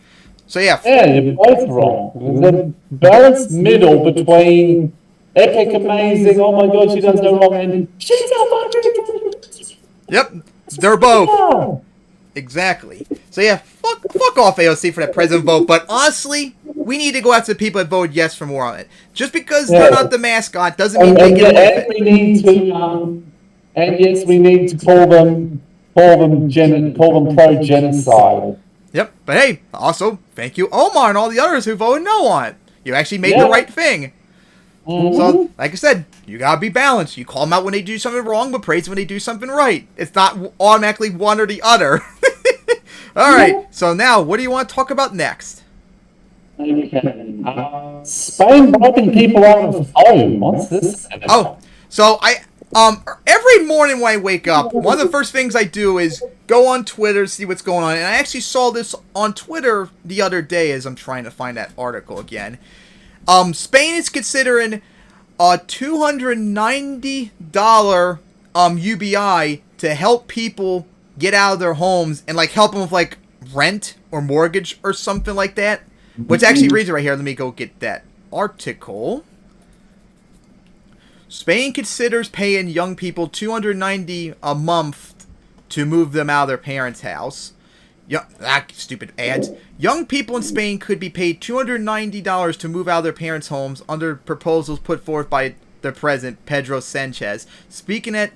So yeah, You're both wrong. The balanced middle between epic, amazing, oh my god, she does no wrong, and she's a yep, they're both. Exactly. So yeah, fuck off AOC for that president vote, but honestly, we need to go after the people that voted yes for more on it. Just because they're not the mascot doesn't mean they get away with it. We need to, and yes, we need to call them pro-genocide. Yep, but hey, also, thank you Omar and all the others who voted no on it. You actually made the right thing. So, like I said, you gotta be balanced. You call them out when they do something wrong, but praise when they do something right. It's not automatically one or the other. Alright, so now, what do you want to talk about next? Spain bribing people out of home. What's this? Oh, so every morning when I wake up, one of the first things I do is go on Twitter, see what's going on. And I actually saw this on Twitter the other day as I'm trying to find that article again. Spain is considering a $290 UBI to help people get out of their homes and like help them with like rent or mortgage or something like that. Which actually reads it right here. Let me go get that article. Spain considers paying young people $290 a month to move them out of their parents' house. Stupid ads. Young people in Spain could be paid $290 to move out of their parents' homes under proposals put forth by the president, Pedro Sanchez. Speaking at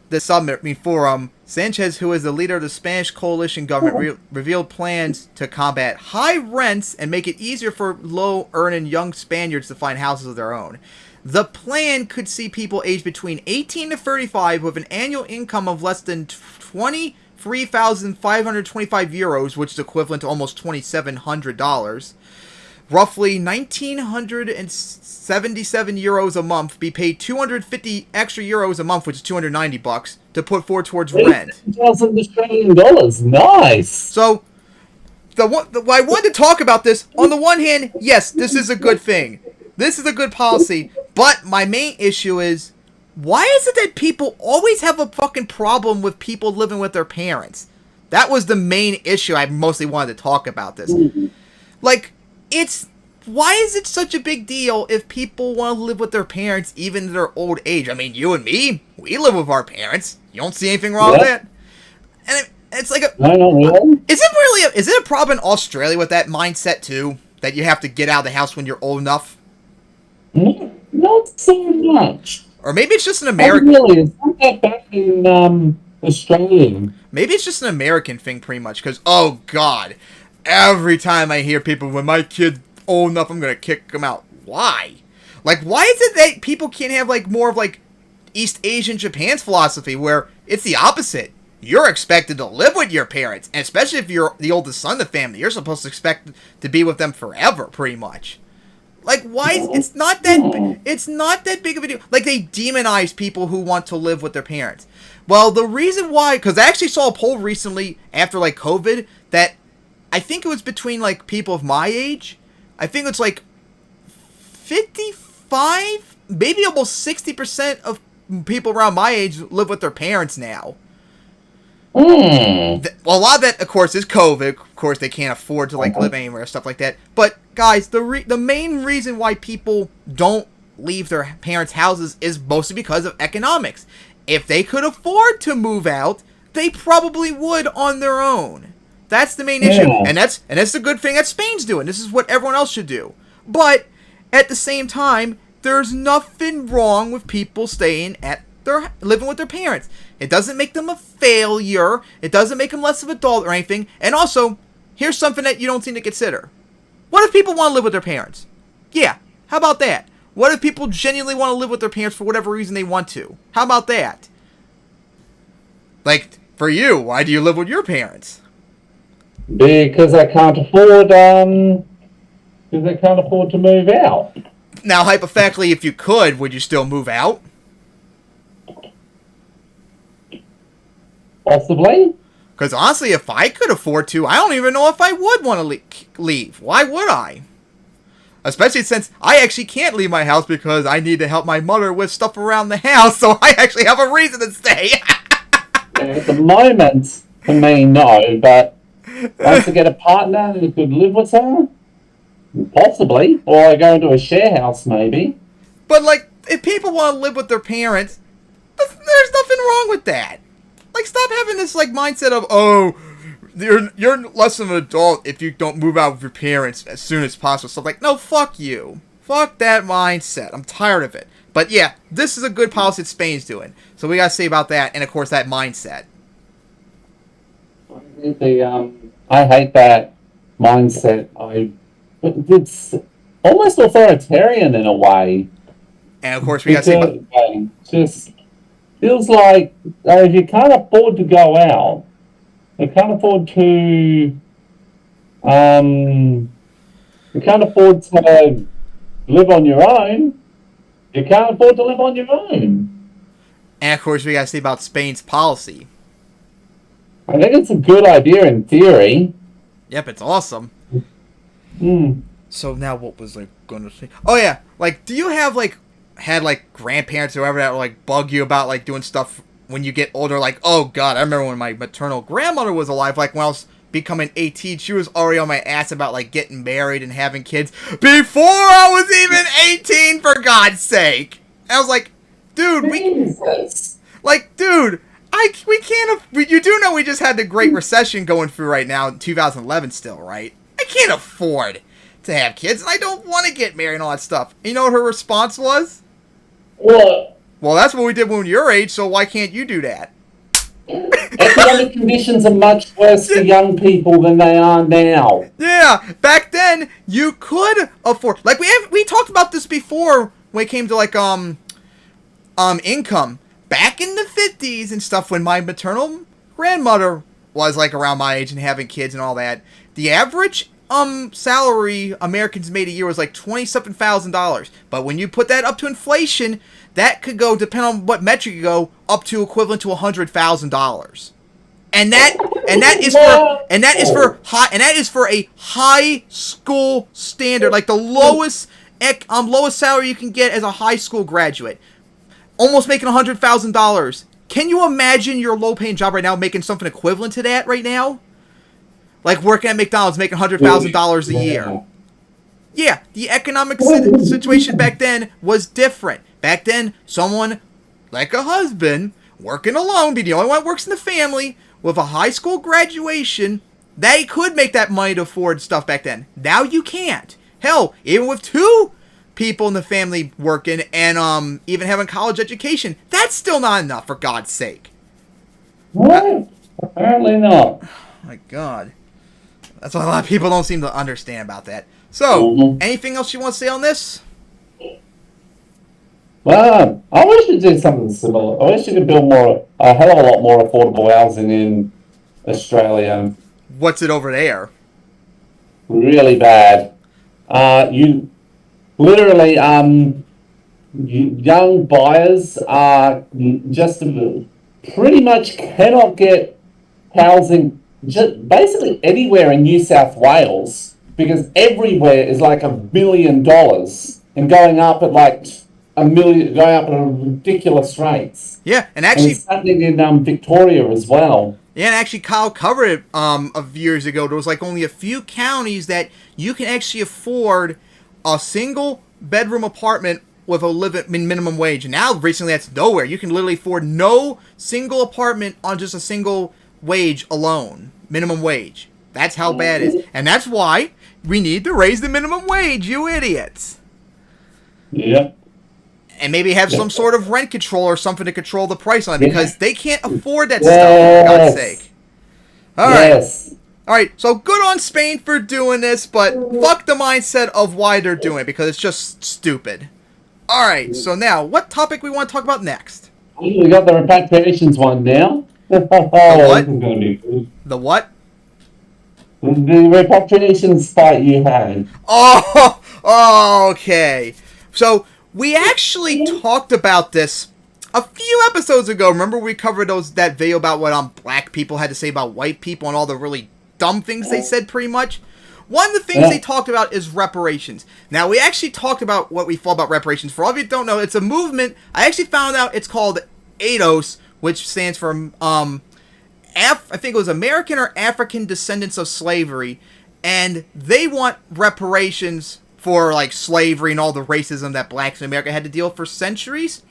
the summit forum, Sanchez, who is the leader of the Spanish coalition government, revealed plans to combat high rents and make it easier for low-earning young Spaniards to find houses of their own. The plan could see people aged between 18 to 35 with an annual income of less than 23,525 euros, which is equivalent to almost $2,700, roughly 1,977 euros a month, be paid 250 extra euros a month, which is $290, to put forward towards rent. $1,000 Nice. So, I wanted to talk about this. On the one hand, yes, this is a good thing. This is a good policy. But my main issue is, why is it that people always have a fucking problem with people living with their parents? That was the main issue I mostly wanted to talk about this. Like, why is it such a big deal if people want to live with their parents even in their old age? I mean, you and me, we live with our parents. You don't see anything wrong with that? And it's like is it a problem in Australia with that mindset too? That you have to get out of the house when you're old enough? Not so much. Or maybe it's just an American... Really, it's not that back in Australia. Maybe it's just an American thing pretty much, because, oh god, every time I hear people, when my kid's old enough, I'm going to kick them out. Why? Like, why is it that people can't have, like, more of, like, East Asian Japan's philosophy, where it's the opposite? You're expected to live with your parents, and especially if you're the oldest son of the family, you're supposed to expect to be with them forever, pretty much. Like, why? It's not that big of a deal. Like, they demonize people who want to live with their parents. Well, the reason why, because I actually saw a poll recently after, like, COVID, that I think it was between like people of my age. I think it's like 55, maybe almost 60% of people around my age live with their parents now. Hmm. Well, a lot of that, of course, is COVID. Of course, they can't afford to like live anywhere, stuff like that. But guys, the main reason why people don't leave their parents' houses is mostly because of economics. If they could afford to move out, they probably would on their own. That's the main issue, and that's the good thing that Spain's doing. This is what everyone else should do. But at the same time, there's nothing wrong with people staying at living with their parents. It doesn't make them a failure. It doesn't make them less of an adult or anything. And also, here's something that you don't seem to consider. What if people want to live with their parents? Yeah, how about that? What if people genuinely want to live with their parents for whatever reason they want to? How about that? Like, for you, why do you live with your parents? Because I can't afford to move out. Now, hypothetically, if you could, would you still move out? Possibly. Because honestly, if I could afford to, I don't even know if I would want to leave. Why would I? Especially since I actually can't leave my house because I need to help my mother with stuff around the house, so I actually have a reason to stay. At the moment, for me, no, but once I get a partner who could live with her, possibly, or I go into a share house, maybe. But, like, if people want to live with their parents, there's nothing wrong with that. Like, stop having this, like, mindset of, oh, you're less of an adult if you don't move out with your parents as soon as possible. So, like, no, fuck you. Fuck that mindset. I'm tired of it. But, yeah, this is a good policy that Spain's doing. So we gotta say about that, and, of course, that mindset. I hate that mindset. It's almost authoritarian in a way. And, of course, we gotta say about... Just feels like if you can't afford to go out, you can't afford to live on your own, you can't afford to live on your own. And, of course, we gotta say about Spain's policy. I think it's a good idea in theory. Yep, it's awesome. So now what was I gonna say? Oh, yeah. Like, do you have, like, had like grandparents or whoever that like bug you about like doing stuff when you get older? Like, oh god, I remember when my maternal grandmother was alive, like when I was becoming 18, she was already on my ass about like getting married and having kids before I was even 18, for God's sake. I was like, dude, we can't. You do know we just had the Great Recession going through right now in 2011 still, right? I can't afford to have kids, and I don't want to get married and all that stuff. You know what her response was? What? Well, that's what we did when we were your age, so why can't you do that? Economic conditions are much worse for young people than they are now. Yeah, back then you could afford. Like we talked about this before when it came to like income. Back in the 50s and stuff, when my maternal grandmother was like around my age and having kids and all that, the average salary Americans made a year was like $27,000. But when you put that up to inflation, that could go, depending on what metric you go, up to equivalent to $100,000. And that is for a high school standard, like the lowest salary you can get as a high school graduate, almost making $100,000. Can you imagine your low-paying job right now making something equivalent to that right now? Like working at McDonald's, making $100,000 a year. Yeah, the economic situation back then was different. Back then, someone like a husband, working alone, be the only one that works in the family, with a high school graduation, they could make that money to afford stuff back then. Now you can't. Hell, even with two people in the family working and even having college education, that's still not enough, for God's sake. What? Apparently not. Oh my God. That's what a lot of people don't seem to understand about that. So, anything else you want to say on this? Well, I wish you'd do something similar. I wish you could build a hell of a lot more affordable housing in Australia. What's it over there? Really bad. You literally, young buyers are just pretty much cannot get housing just basically anywhere in New South Wales, because everywhere is like $1 billion and going up at like $1 million, going up at a ridiculous rates. Yeah, and And actually, it's happening in Victoria as well. yeah, and actually, Kyle covered it of years ago. There was like only a few counties that you can actually afford a single bedroom apartment with a minimum wage. And now, recently, that's nowhere. You can literally afford no single apartment on just a single wage alone, minimum wage. That's how bad it is, and that's why we need to raise the minimum wage. You idiots. Yep. And maybe have some sort of rent control or something to control the price on it, because they can't afford that Yes. stuff, for God's sake. All right. Yes. All right, so good on Spain for doing this, but fuck the mindset of why they're doing it, because it's just stupid. All right, so now, what topic we want to talk about next? We got the repatriations one now. what? This is gonna be good. The what? The repatriations fight you had. Oh, okay. So, we actually talked about this a few episodes ago. Remember we covered that video about what black people had to say about white people and all the really dumb things they said, pretty much? One of the things they talked about is reparations. Now, we actually talked about what we thought about reparations. For all of you who don't know, it's a movement. I actually found out it's called ADOS, which stands for, I think it was American or African Descendants of Slavery. And they want reparations for, like, slavery and all the racism that blacks in America had to deal with for centuries.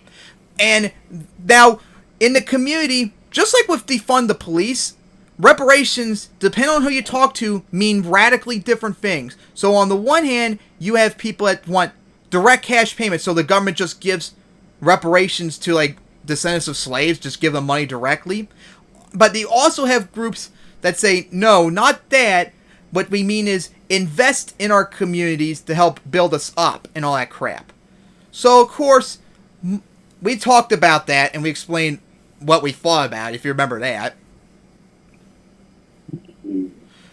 And now, in the community, just like with defund the police, reparations, depending on who you talk to, mean radically different things. So on the one hand, you have people that want direct cash payments, so the government just gives reparations to, like, descendants of slaves, just give them money directly. But they also have groups that say, no, not that. What we mean is invest in our communities to help build us up and all that crap. So, of course, we talked about that and we explained what we thought about it, if you remember that.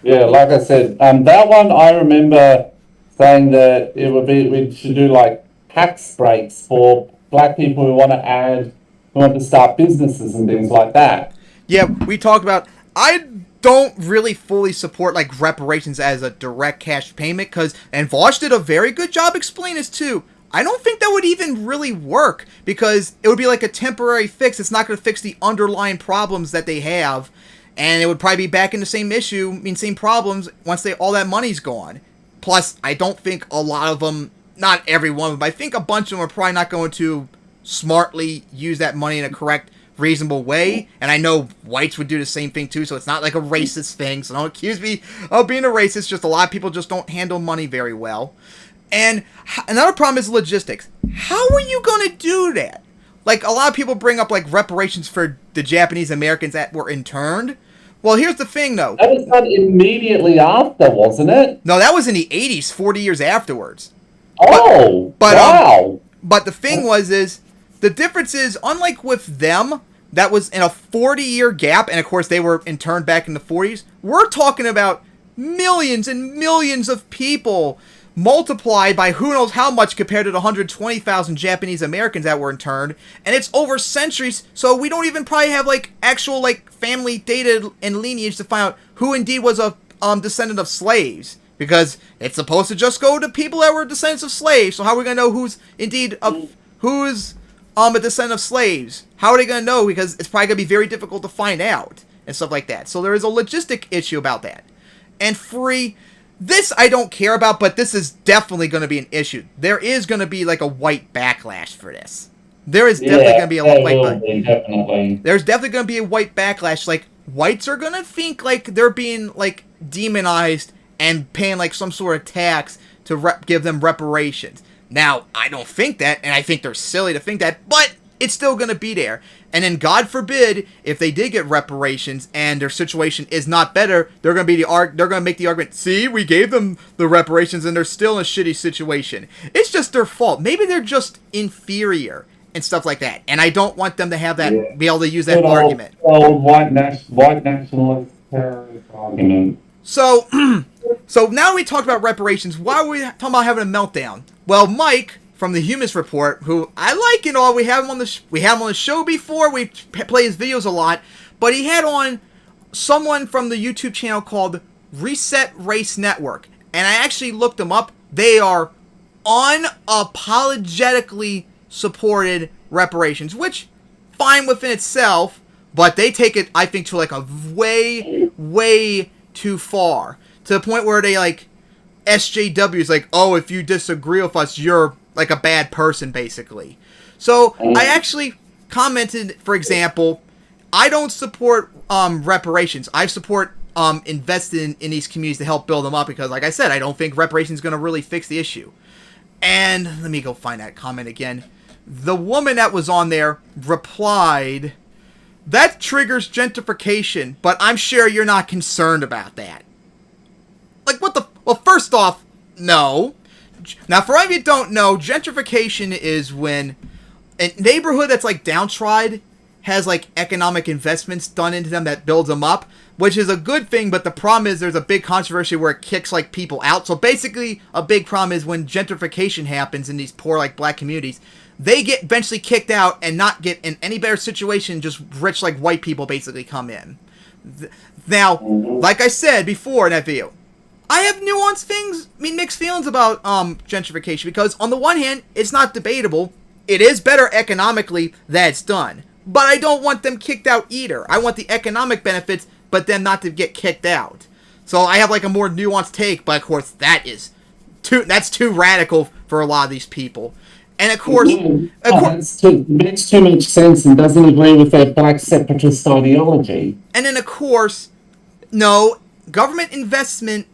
Yeah, like I said, that one I remember saying that we should do like tax breaks for black people who want to start businesses and things like that. Yeah, we talked about, I don't really fully support like reparations as a direct cash payment, and Vosh did a very good job explaining this too. I don't think that would even really work, because it would be like a temporary fix. It's not going to fix the underlying problems that they have. And it would probably be back in the same same problems once all that money's gone. Plus, I don't think a lot of them, not every one of them, but I think a bunch of them are probably not going to smartly use that money in a correct, reasonable way. And I know whites would do the same thing too, so it's not like a racist thing. So don't accuse me of being a racist. Just a lot of people just don't handle money very well. And another problem is logistics. How are you going to do that? Like, a lot of people bring up, like, reparations for the Japanese Americans that were interned. Well, here's the thing, though. That was done immediately after, wasn't it? No, that was in the 80s, 40 years afterwards. Oh, wow. But the thing the difference is, unlike with them, that was in a 40-year gap, and of course they were interned back in the 40s, we're talking about millions and millions of people multiplied by who knows how much compared to the 120,000 Japanese Americans that were interned, and it's over centuries, so we don't even probably have, like, actual, like, family data and lineage to find out who indeed was a descendant of slaves, because it's supposed to just go to people that were descendants of slaves, so how are we going to know who's a descendant of slaves? How are they going to know? Because it's probably going to be very difficult to find out, and stuff like that. So there is a logistic issue about that. And this I don't care about, but this is definitely going to be an issue. There is going to be like a white backlash for this. There is definitely going to be a white There's definitely going to be a white backlash. Like, whites are going to think like they're being like demonized and paying like some sort of tax to give them reparations. Now, I don't think that, and I think they're silly to think that, but it's still going to be there. And then, God forbid, if they did get reparations and their situation is not better, they're going to make the argument, see, we gave them the reparations and they're still in a shitty situation. It's just their fault. Maybe they're just inferior and stuff like that. And I don't want them to have that, be able to use that argument. White nationalist terrorist argument. So now we talked about reparations. Why are we talking about having a meltdown? Well, Mike from the Humus Report, who I like and all, we have him on the show before. We play his videos a lot, but he had on someone from the YouTube channel called Reset Race Network, and I actually looked them up. They are unapologetically supported reparations, which fine within itself, but they take it, I think, to like a way too far, to the point where they like SJWs, like, oh, if you disagree with us, you're like a bad person, basically. So I actually commented, for example, I don't support reparations. I support investing in these communities to help build them up, because, like I said, I don't think reparations is going to really fix the issue. And let me go find that comment again. The woman that was on there replied, that triggers gentrification, but I'm sure you're not concerned about that. Like, what the... Well, first off, no. Now, for all of you who don't know, gentrification is when a neighborhood that's, like, downtrodden has, like, economic investments done into them that builds them up, which is a good thing, but the problem is there's a big controversy where it kicks, like, people out. So basically, a big problem is when gentrification happens in these poor, like, black communities, they get eventually kicked out and not get in any better situation, just rich, like, white people basically come in. Now, like I said before in that video, I have mixed feelings about gentrification, because on the one hand, it's not debatable. It is better economically that it's done. But I don't want them kicked out either. I want the economic benefits, but them not to get kicked out. So I have like a more nuanced take, but of course that's too radical for a lot of these people. And of course, makes too much sense and doesn't agree with their black separatist ideology. And then of course, no, government investment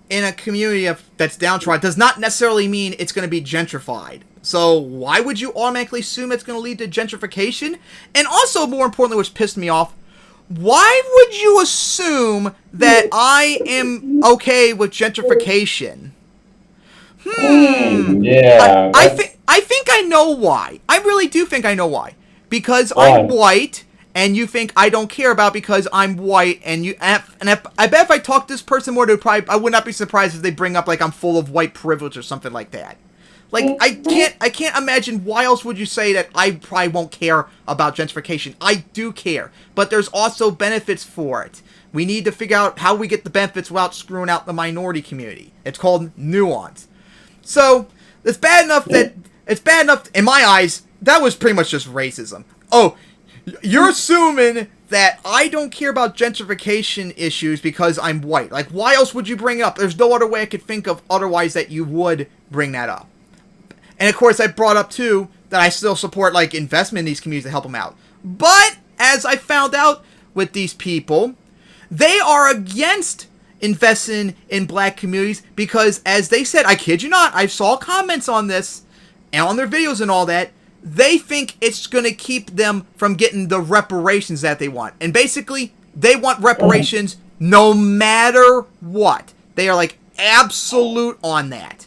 in a community that's downtrodden does not necessarily mean it's going to be gentrified. So why would you automatically assume it's going to lead to gentrification? And also, more importantly, which pissed me off, why would you assume that I am okay with gentrification? Yeah. I think I know why. I really do think I know why. Because I'm white, and you think I don't care about because I'm white, and I bet if I talk to this person more, I would not be surprised if they bring up like I'm full of white privilege or something like that. Like, I can't imagine why else would you say that I probably won't care about gentrification. I do care, but there's also benefits for it. We need to figure out how we get the benefits without screwing out the minority community. It's called nuance. So, it's bad enough, in my eyes, that was pretty much just racism. Oh, you're assuming that I don't care about gentrification issues because I'm white. Like, why else would you bring it up? There's no other way I could think of otherwise that you would bring that up. And of course, I brought up, too, that I still support, like, investment in these communities to help them out. But, as I found out with these people, they are against investing in black communities because, as they said, I kid you not, I saw comments on this, and on their videos and all that, they think it's going to keep them from getting the reparations that they want. And basically, they want reparations no matter what. They are, like, absolute on that.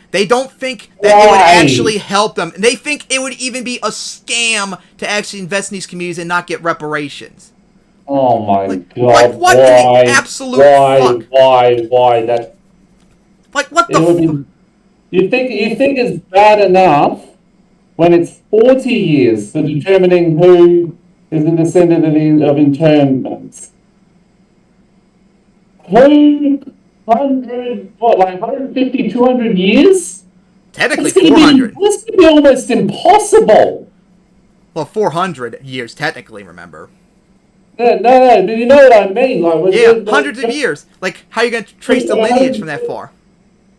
They don't think that it would actually help them. They think it would even be a scam to actually invest in these communities and not get reparations. Oh my god! Like what in the absolute fuck? Why that? Like what the? You think it's bad enough when it's 40 years for determining who is a descendant of internments? 150, 200 years? Technically 400. That's going to be almost impossible. Well, 400 years, technically, remember. No, but you know what I mean. Like, hundreds of years. Like, how are you going to trace the lineage from that far?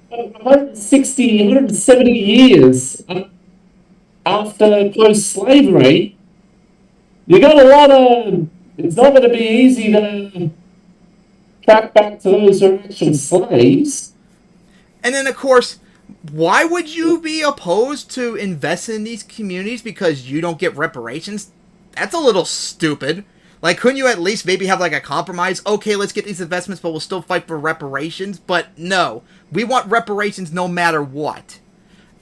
160, 170 years after post-slavery, you got a lot of... It's not going to be easy to track back to those who are actual slaves. And then, of course, why would you be opposed to investing in these communities because you don't get reparations? That's a little stupid. Like, couldn't you at least maybe have, like, a compromise? Okay, let's get these investments, but we'll still fight for reparations. But no, we want reparations no matter what.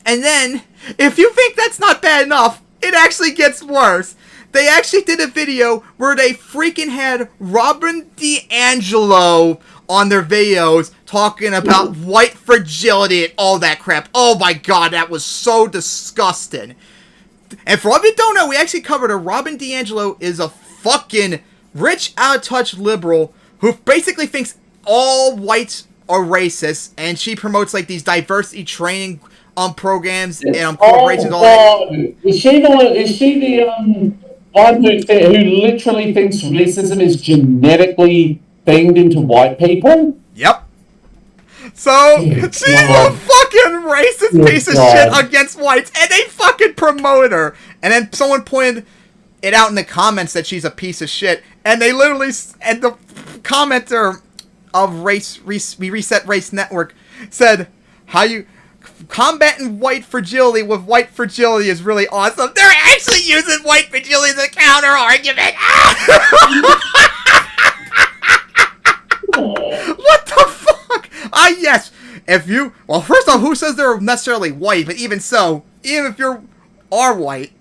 And then, if you think that's not bad enough, it actually gets worse. They actually did a video where they freaking had Robin DiAngelo on their videos talking about white fragility and all that crap. Oh my god, that was so disgusting. And for all of you who don't know, we actually covered a Robin DiAngelo is a fucking rich, out-of-touch liberal who basically thinks all whites are racist, and she promotes like these diversity training programs and corporations. All that. Is she the one who literally thinks racism is genetically thinged into white people? Yep. So she's a fucking racist piece of shit against whites, and they fucking promote her. And then someone pointed it out in the comments that she's a piece of shit, and they literally, and the commenter of Reset Race Network said, "How you combating white fragility with white fragility is really awesome." They're actually using white fragility as a counter argument. What the fuck? Yes. If you, well, first off, who says they're necessarily white? But even so, even if you are white,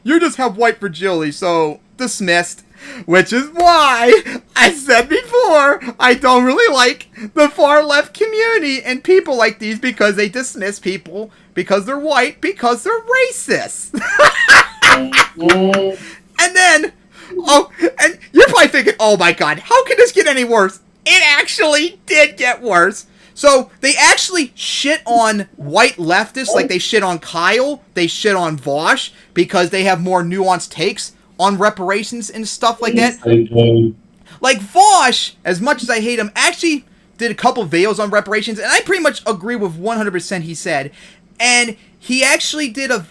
you just have white fragility, so dismissed. Which is why I said before, I don't really like the far left community and people like these, because they dismiss people because they're white, because they're racist. And then, and you're probably thinking, oh my god, how can this get any worse? It actually did get worse. So they actually shit on white leftists, like they shit on Kyle, they shit on Vosh, because they have more nuanced takes on reparations and stuff like that. Like Vosh, as much as I hate him, actually did a couple videos on reparations, and I pretty much agree with 100% he said. And he actually did a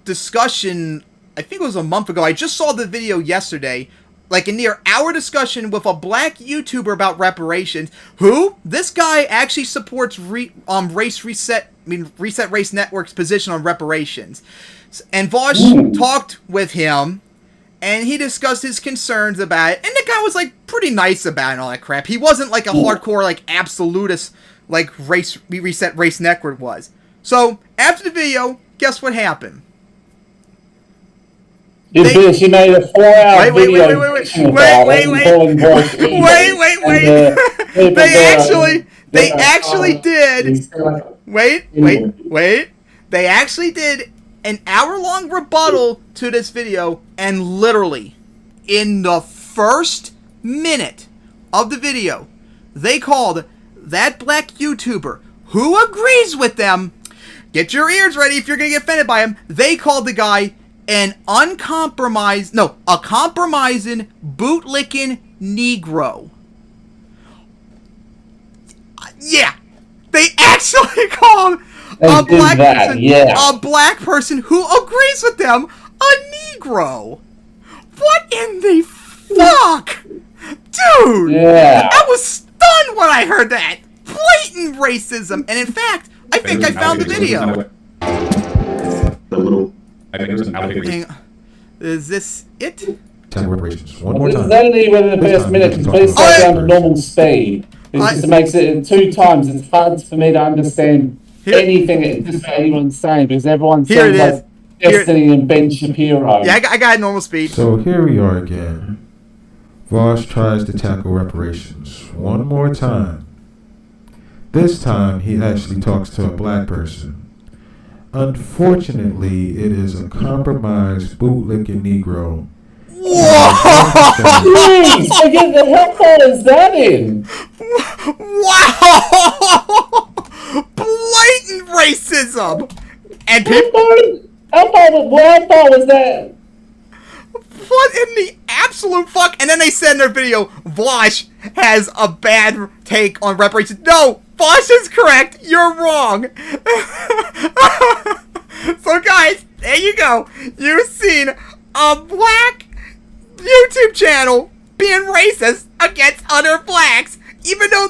discussion, I think it was a month ago. I just saw the video yesterday, like a near hour discussion with a black YouTuber about reparations, who, this guy actually supports Reset Race Network's position on reparations. And Vosh talked with him, and he discussed his concerns about it, and the guy was, like, pretty nice about it and all that crap. He wasn't, like, a hardcore, like, absolutist, like, Reset Race Network was. So, after the video, guess what happened? She made a 4-hour video. They actually did an hour-long rebuttal to this video, and literally, in the first minute of the video, they called that black YouTuber, who agrees with them, get your ears ready if you're going to get offended by him, they called the guy a compromising, bootlicking Negro. Yeah, they actually called a black person who agrees with them a Negro. What in the fuck? Dude, I was stunned when I heard that. Blatant racism. And in fact, I think I found the video. Is this it? Reparations. One more time. It's only within the first minute. Please slow down to normal speed. It just makes it in 2 times. It's hard for me to understand anything anyone's saying, because everyone's saying like Destiny and Ben Shapiro. Yeah, I got normal speed. So here we are again. Vosh tries to tackle reparations one more time. This time he actually talks to a black person. Unfortunately, it is a compromised bootlicking Negro. Jeez, what the hell is that in? Wow! Blatant racism! And people... How far was that? What in the absolute fuck? And then they said in their video, Vosh has a bad take on reparations. No! Vosh is correct! You're wrong! So guys, there you go. You've seen a black YouTube channel being racist against other blacks, even though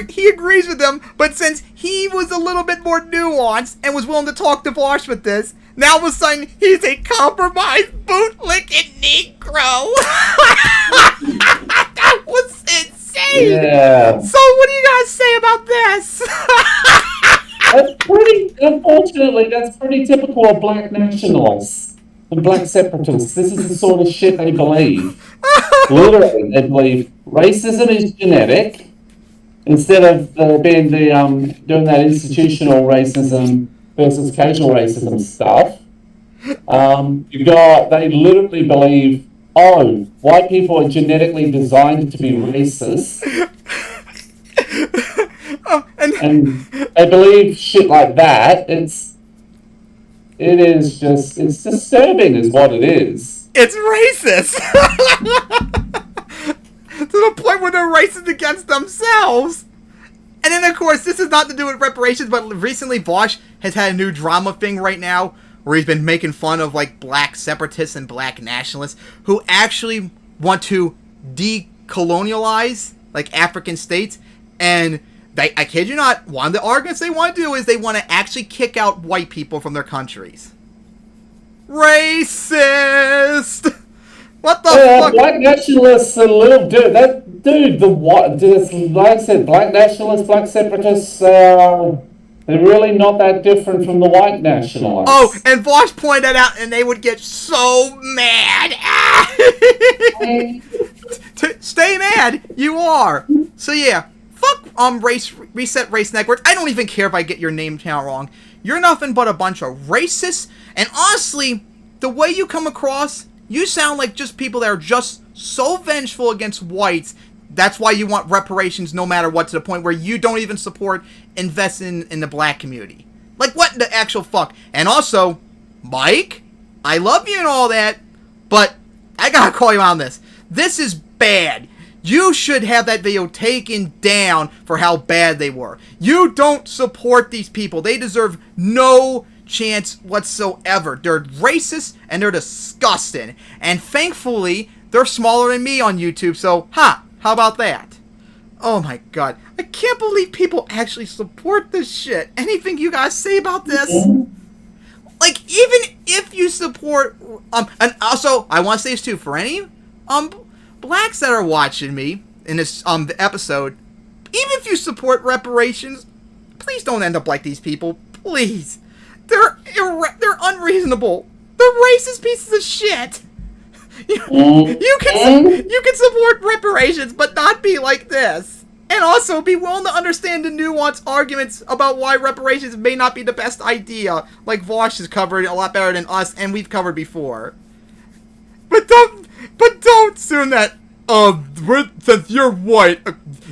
he agrees with them, but since he was a little bit more nuanced and was willing to talk to Vosh with this, now all of a sudden he's a compromised bootlicking Negro. That was insane. Yeah. So what do you guys say about this? Unfortunately, that's pretty typical of black nationalists and black separatists. This is the sort of shit they believe. Literally, they believe racism is genetic, instead of doing that institutional racism versus casual racism stuff. They literally believe oh, white people are genetically designed to be racist. And they believe shit like that. It's disturbing is what it is. It's racist! To the point where they're racist against themselves! And then, of course, this is not to do with reparations, but recently Vosh has had a new drama thing right now where he's been making fun of, like, black separatists and black nationalists who actually want to decolonialize, like, African states. And I kid you not, one of the arguments they want to do is they want to actually kick out white people from their countries. Racist! What the fuck? Black nationalists are a little like I said, black nationalists, black separatists, they're really not that different from the white nationalists. Oh, and Vosh pointed that out, and they would get so mad. Stay mad, you are. So yeah, fuck Reset Race Network. I don't even care if I get your name count wrong. You're nothing but a bunch of racists, and honestly, the way you come across, you sound like just people that are just so vengeful against whites. That's why you want reparations no matter what, to the point where you don't even support investing in the black community. Like, what the actual fuck? And also, Mike, I love you and all that, but I gotta call you on this. This is bad. You should have that video taken down for how bad they were. You don't support these people. They deserve no chance whatsoever. They're racist and they're disgusting. And thankfully, they're smaller than me on YouTube, so, how about that? Oh my god. I can't believe people actually support this shit. Anything you guys say about this? Like, even if you support, and also, I want to say this too, for any, blacks that are watching me in this, episode, even if you support reparations, please don't end up like these people. Please. They're unreasonable. They're racist pieces of shit. You can support reparations, but not be like this. And also be willing to understand the nuanced arguments about why reparations may not be the best idea, like Vosh has covered a lot better than us, and we've covered before. But don't assume that, since you're white,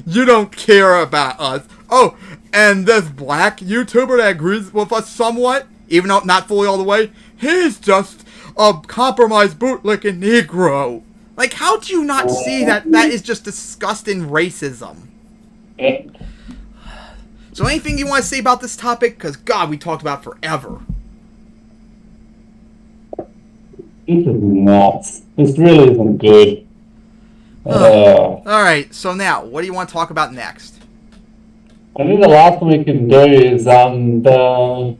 you don't care about us. Oh, and this black YouTuber that agrees with us somewhat, even though not fully all the way, he's just a compromised bootlicking Negro. Like, how do you not see that that is just disgusting racism? So anything you want to say about this topic? Because, God, we talked about it forever. This is nuts. This really isn't good. Alright, so now, what do you want to talk about next? I think the last one we can do is the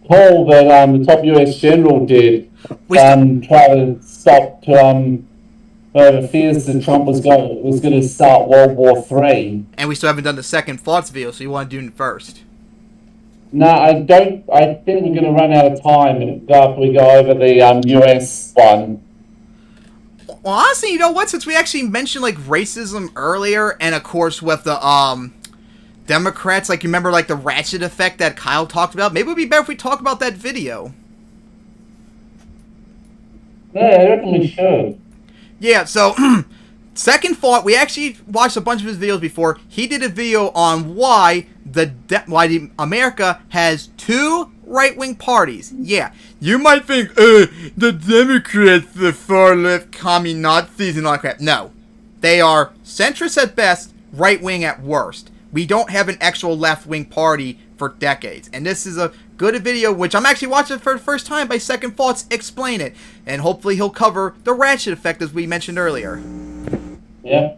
call that the top US general did, try to stop the fears that Trump was going to start World War III. And we still haven't done the second thoughts video, so you want to do it first. No, I don't. I think we're going to run out of time after we go over the US one. Well, honestly, you know what? Since we actually mentioned, like, racism earlier, and of course with the, Democrats, like, you remember, like, the ratchet effect that Kyle talked about? Maybe it would be better if we talk about that video. Yeah, I reckon we should. Yeah, so, second thought, we actually watched a bunch of his videos before. He did a video on why America has two right-wing parties. Yeah, you might think, the Democrats, the far-left commie Nazis and all that crap. No, they are centrist at best, right-wing at worst. We don't have an actual left-wing party for decades. And this is a good video, which I'm actually watching for the first time by Second Thoughts explain it. And hopefully he'll cover the ratchet effect as we mentioned earlier. Yeah.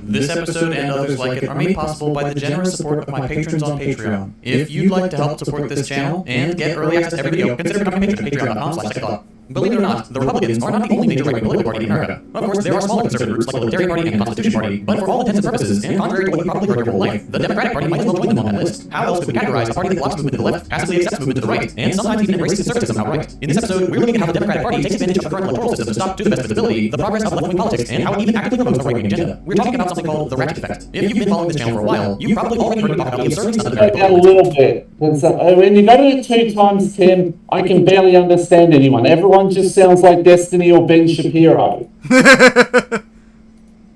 This episode and others like it are made possible by the generous support of my patrons on Patreon. If you'd like to help support this channel and get early access to every video, consider becoming a patron at patreon.com/secondthought. Believe it or not, the Republicans are not the only major right-wing political party in America. Of course, there are smaller conservative groups like the Libertarian Party and the Constitution Party, but for all intents and purposes, and contrary to what you probably heard your whole life, the Democratic Party might as well join them on that list. How else could we categorize a party that blocks movement to the left, passively accepts movement to the right, and sometimes even embraces conservatism outright? In this episode, we're looking at how the Democratic Party takes advantage of the current electoral system to stop, to the best of its ability, the progress of left-wing politics, and how it even actively promotes a right-wing agenda. We're talking about something called the ratchet effect. If you've been following this channel for a while, you've probably already heard me talk about the absurdities of the Democratic Party. A little bit. When you got it 2 times 10, I can barely understand anyone. Everyone one just sounds like Destiny or Ben Shapiro.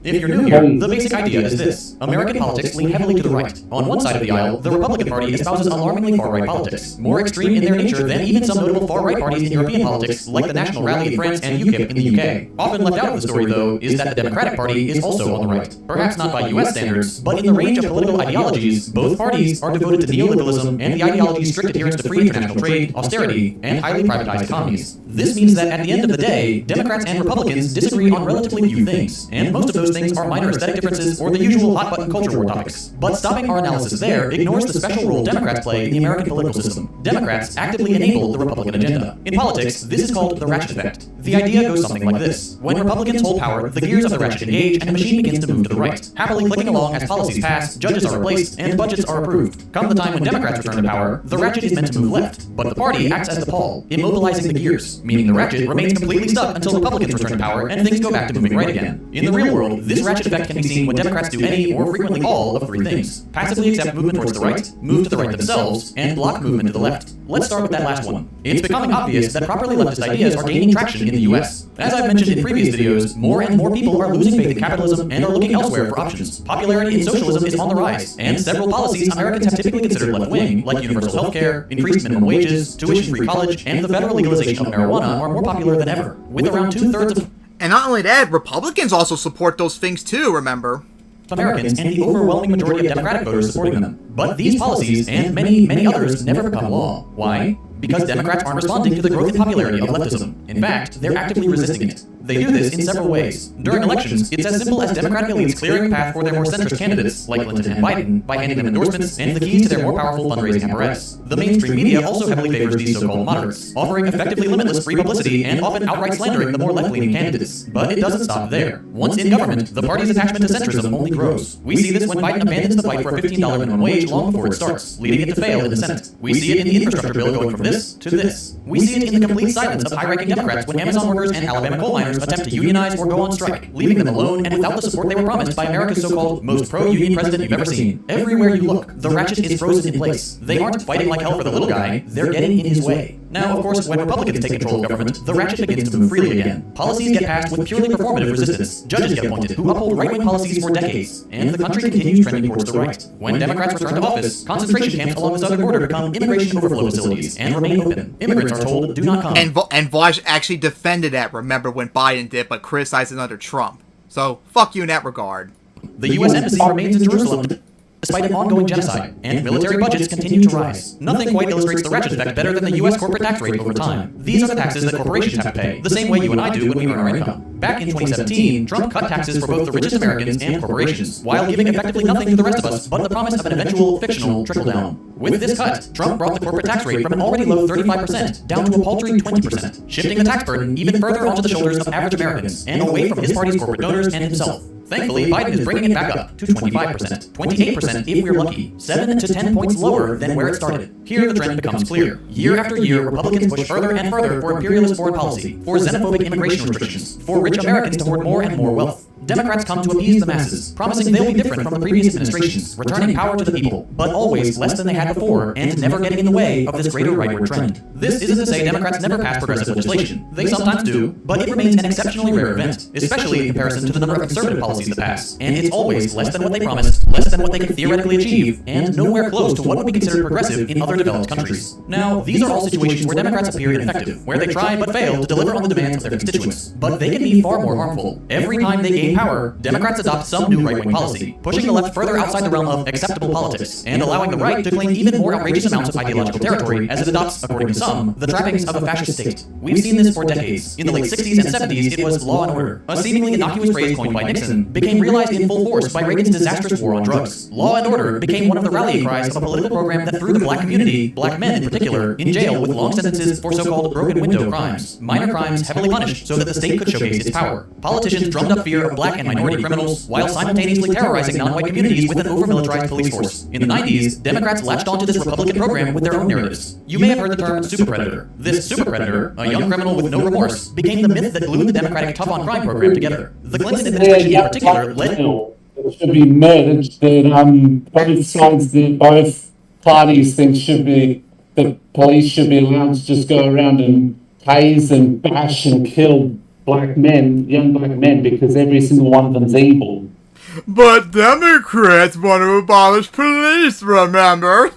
If you're new here, the basic idea is this. American politics lean heavily to the right. On one side of the aisle, the Republican Party espouses alarmingly far-right politics, more extreme in their nature than even some notable far-right parties in European politics, like the National Rally in France and UKIP in the UK. Often left out of the story, though, is that the Democratic Party is also on the right. Perhaps not by US standards, but in the range of political ideologies, both parties are devoted to neoliberalism and the ideology's strict adherence to free international trade, austerity, and highly privatized economies. This means that at the end of the day, Democrats and Republicans disagree on relatively few things, and most of those things are minor aesthetic differences or the usual hot-button culture war topics. But stopping our analysis there ignores the special role Democrats play in the American political system. Democrats actively enable the Republican agenda. In politics, this is called the ratchet effect. The idea goes something like this. When Republicans hold power, the gears of the ratchet engage and the machine begins to move to the right, happily clicking along as policies pass, judges are replaced, and budgets are approved. Come the time when Democrats return to power, the ratchet is meant to move left, but the party acts as the pawl, immobilizing the gears, meaning the ratchet remains completely stuck until Republicans return to power and things go back to moving right again. In the real world, this ratchet effect can be seen when Democrats do any or frequently all of three things. Passively accept movement towards the right, move to the right themselves, and block movement to the left. Let's start with that last one. It's becoming obvious that properly leftist ideas are gaining traction in the US. As I've mentioned in previous videos, more and more people are losing faith in capitalism and are looking elsewhere for options. Popularity in socialism is on the rise, and several policies Americans have typically considered left-wing, like universal health care, increased minimum wages, tuition-free college, and the federal legalization of marijuana are more popular than ever, with around two-thirds of And not only that, Republicans also support those things too, remember? Americans and the overwhelming majority of Democratic voters supporting them. But these policies, and many, many others, never become law. Why? Because Democrats aren't responding to the growth in popularity of leftism. In fact, they're actively resisting it. They do this in several ways. During elections, it's as simple as Democratic elites clearing a path for their more centrist candidates, like Clinton and Biden, by handing them endorsements and the keys to their more powerful fundraising apparatus. The mainstream media also heavily favors these so-called moderates, offering effectively limitless free publicity and often outright slandering the more left-leaning candidates. But it doesn't stop there. Once in government, the party's attachment to centrism only grows. We see this when Biden abandons the fight for a $15 minimum wage long before it starts, leading it to fail in the Senate. We see it in the infrastructure bill going from this to this. We see it in the complete silence of high-ranking Democrats when Amazon workers and Alabama coal miners attempt to unionize or go on strike, leaving them alone and without the support they were promised by America's so-called most pro-union president you've ever seen. Everywhere you look, the ratchet is frozen in place. They aren't fighting like hell for the little guy, they're getting in his way. Now, of course, when Republicans take control of government, the ratchet begins to move freely again. Policies get passed with purely performative resistance. Judges get appointed who uphold right-wing policies for decades, and the country continues trending towards the right. When Democrats return to office, concentration camps along the southern border become immigration overflow facilities and remain open. Immigrants are told, do not come. And Vosh actually defended that, remember, when Biden did, but criticized it under Trump. So, fuck you in that regard. The U.S. Embassy remains in Jerusalem despite an ongoing genocide, and military budgets continue to rise. Nothing quite illustrates the ratchet effect better than the U.S. corporate tax rate over time. These are the taxes that corporations have to pay, the same way you and I do when we earn our income. Back in 2017, Trump cut taxes for both the richest Americans and corporations, while giving effectively nothing to the rest of us but the promise of an eventual, fictional trickle-down. With this cut, Trump brought the corporate tax rate from an already low 35% down to a paltry 20%, shifting the tax burden even further onto the shoulders of average Americans and away from his party's corporate donors and himself. Thankfully, Biden is bringing it back up to 25%, 28% if we're lucky, 7 to 10 points lower than where it started. Here, the trend becomes clear. Year after year, Republicans push further and further for imperialist foreign policy, for xenophobic immigration restrictions, for rich Americans to hoard more and more wealth. Democrats come to appease the masses, promising they'll be different from the previous administrations, returning power to the people, but always less than they had before, and never getting in the way of this greater rightward trend. This isn't to say Democrats never pass progressive legislation. They sometimes do, but it remains an exceptionally rare event, especially in comparison to the number of conservative policies that pass, and it's always less than what they promised, less than what they can theoretically achieve, and nowhere close to what would be considered progressive in other developed countries. Now, these are all situations where Democrats appear ineffective, where they try but fail to deliver on the demands of their constituents, but they can be far more harmful. Every time they gain power, Democrats adopt some new right-wing policy, pushing the left further outside the realm of acceptable politics, and allowing the right to claim even more outrageous amounts of ideological territory as it adopts, according to some, the trappings of a fascist state. We've seen this for decades. In the late 60s and 70s, it was law and order. A seemingly innocuous phrase coined by Nixon became realized in full force by Reagan's disastrous war on drugs. Law and order became one of the rallying cries of a political program that threw the black community, black men in particular, in jail with long sentences for so-called broken window crimes, minor crimes heavily punished so that the state could showcase its power. Politicians drummed up fear of black and minority criminals while simultaneously terrorizing non-white communities with an over-militarized police force. In the 90s, Democrats latched onto this Republican program with their own narratives. You may have heard the term super predator. This super predator, a young criminal with no remorse, became the myth that glued the Democratic tough-on-crime program together. The Clinton administration in particular led... It should be murdered that both sides, both parties think should be, the police should be allowed to just go around and tase and bash and kill young black men, because every single one of them's evil. But Democrats want to abolish police, remember?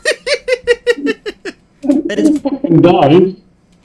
That is No.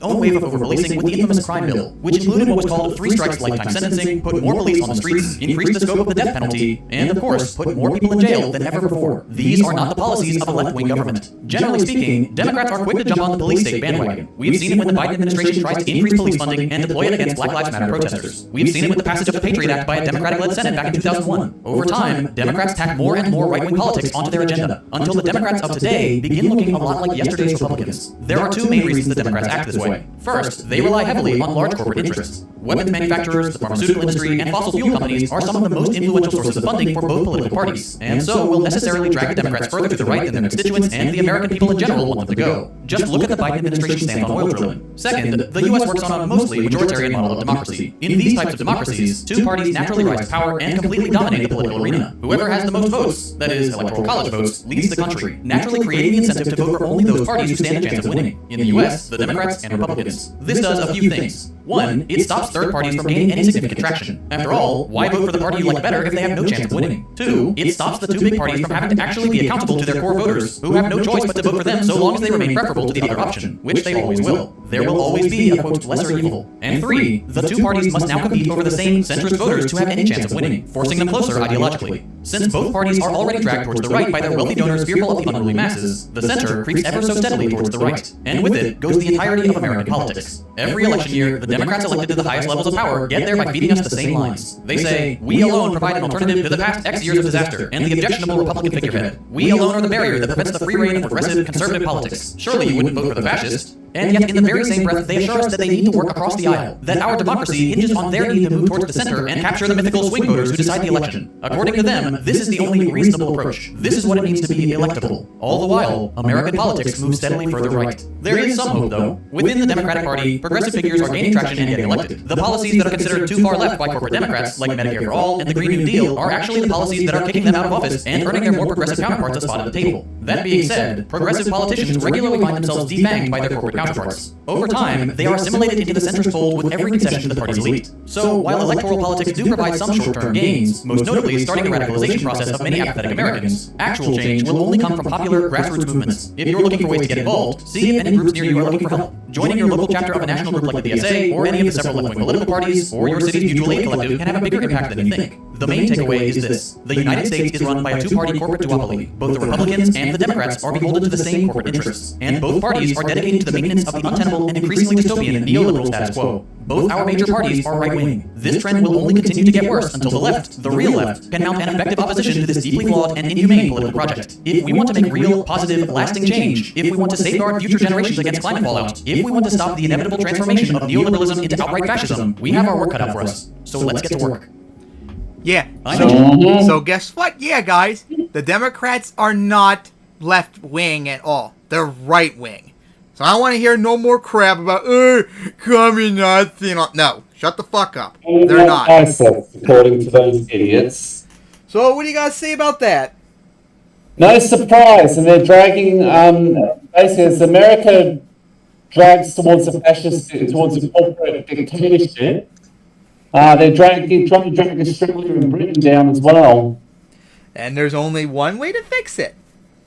own wave of over-policing with the infamous crime bill, which included what was called 3 strikes lifetime sentencing, put more police on the streets, increased the scope of the death penalty, and of course, put more people in jail than ever before. These are not the policies of a left-wing government. Generally speaking, Democrats are quick to jump on the police state bandwagon. We've seen it when the Biden administration tries to increase police funding and deploy it against Black Lives Matter protesters. We've seen it with the passage of the Patriot Act by a Democratic-led Senate back in 2001. Over time, Democrats tack more and more right-wing politics onto their agenda, until the Democrats of today begin looking a lot like yesterday's Republicans. There are 2 main reasons the Democrats act this way. First, they rely heavily on large corporate interests. Weapons manufacturers, the pharmaceutical industry, and fossil fuel companies are some of the most influential sources of funding for both political parties, and so will necessarily drag the Democrats further to the right than their constituents and the American people in general want them to go. Just look at the Biden administration's stance on oil drilling. Second, the U.S. works on a mostly majoritarian model of democracy. In these types of democracies, 2 parties naturally rise to power and completely dominate the political arena. Whoever has the most votes, that is, electoral college votes, leads the country, naturally creating the incentive to vote for only those parties who stand a chance of winning. In the U.S., the Democrats and Republicans. This does a few things. 1, it stops third parties from gaining any significant traction. After all, why vote for the party you like better if they have no chance of winning? 2, it stops the 2 big parties from having to actually be accountable to their core voters, who have no choice but to vote for them so long as they remain preferable to the other option, which they always will. There will always be a, quote, lesser evil. And 3, the 2 parties must now compete over the same centrist voters to have any chance of winning, forcing them closer ideologically. Since both parties are already dragged towards the right by their wealthy donors fearful of the unruly masses, the center creeps ever so steadily towards the right, and with it goes the entirety of American politics. Every election year, the Democrats elected to the highest levels of power get there by feeding us the same lines. They say, we alone provide an alternative to the past X years of disaster and the objectionable Republican figurehead. We alone are the barrier that prevents the free reign of progressive, conservative politics. Surely you wouldn't vote for the fascist. And yet, in the very same breath, they assure us that they need to work across the aisle, that our democracy hinges on their need to move towards the center and capture the mythical swing voters who decide the election. According to them, this is the only reasonable approach. This is what it means to be electable. All the while, American politics moves steadily further right. There is some hope, though. Within the Democratic Party, progressive figures are gaining traction and getting elected. The policies that are considered too far left by corporate Democrats, like Medicare for All and the Green New Deal, are actually the policies that are kicking them out of office and earning their more progressive counterparts a spot at the table. That being said, progressive politicians regularly find themselves defanged by their corporate counterparts. Over time, they are assimilated into the centrist fold with every concession to the party's elite. So, while electoral politics do provide some short-term gains, most notably starting the radicalization process of many apathetic Americans, actual change will only come from popular grassroots movements. If you're looking for ways to get involved, see if any groups near you are looking for help. Joining your local chapter of a national group like the DSA, or any of the several left-wing political parties, or your city's mutual aid collective can have a bigger impact than you think. The main takeaway is this: the United States is run by a 2-party corporate duopoly. Both the Republicans and the Democrats are beholden to the same corporate interests, and both parties are dedicated to the maintenance of the untenable and increasingly dystopian neoliberal status quo. Both our major parties are right-wing. This trend will only continue to get worse until the left, the real left, can mount an effective opposition to this deeply flawed and inhumane political project. If we want to make real, positive, lasting change, if we want to safeguard future generations against climate fallout, if we want to stop the inevitable transformation of neoliberalism into outright fascism, we have our work cut out for us. So let's get to work. Yeah. So guess what? Yeah, guys. The Democrats are not left-wing at all. They're right-wing. So I don't want to hear no more crap about, communist, No, shut the fuck up. They're not. According to those idiots. So what do you guys say about that? No surprise, and they're dragging, basically, as America drags towards a fascist, towards a corporate dictatorship, they're trying to drag Australia and Britain down as well. And there's only one way to fix it.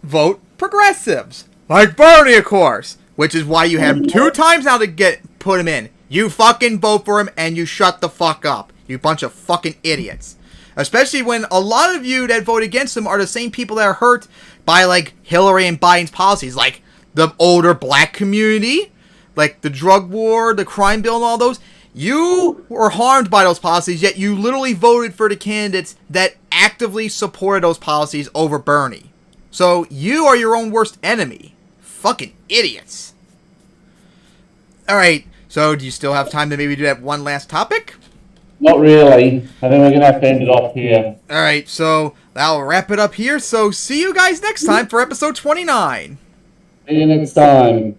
Vote progressives. Like Bernie, of course. Which is why you have 2 times now to put him in. You fucking vote for him and you shut the fuck up. You bunch of fucking idiots. Especially when a lot of you that vote against him are the same people that are hurt by, like, Hillary and Biden's policies. Like, the older black community. Like, the drug war, the crime bill and all those. You were harmed by those policies, yet you literally voted for the candidates that actively supported those policies over Bernie. So, you are your own worst enemy. Fucking idiots. Alright, so do you still have time to maybe do that one last topic? Not really. I think we're going to have to end it off here. Alright, so that'll wrap it up here. So see you guys next time for episode 29. See you next time.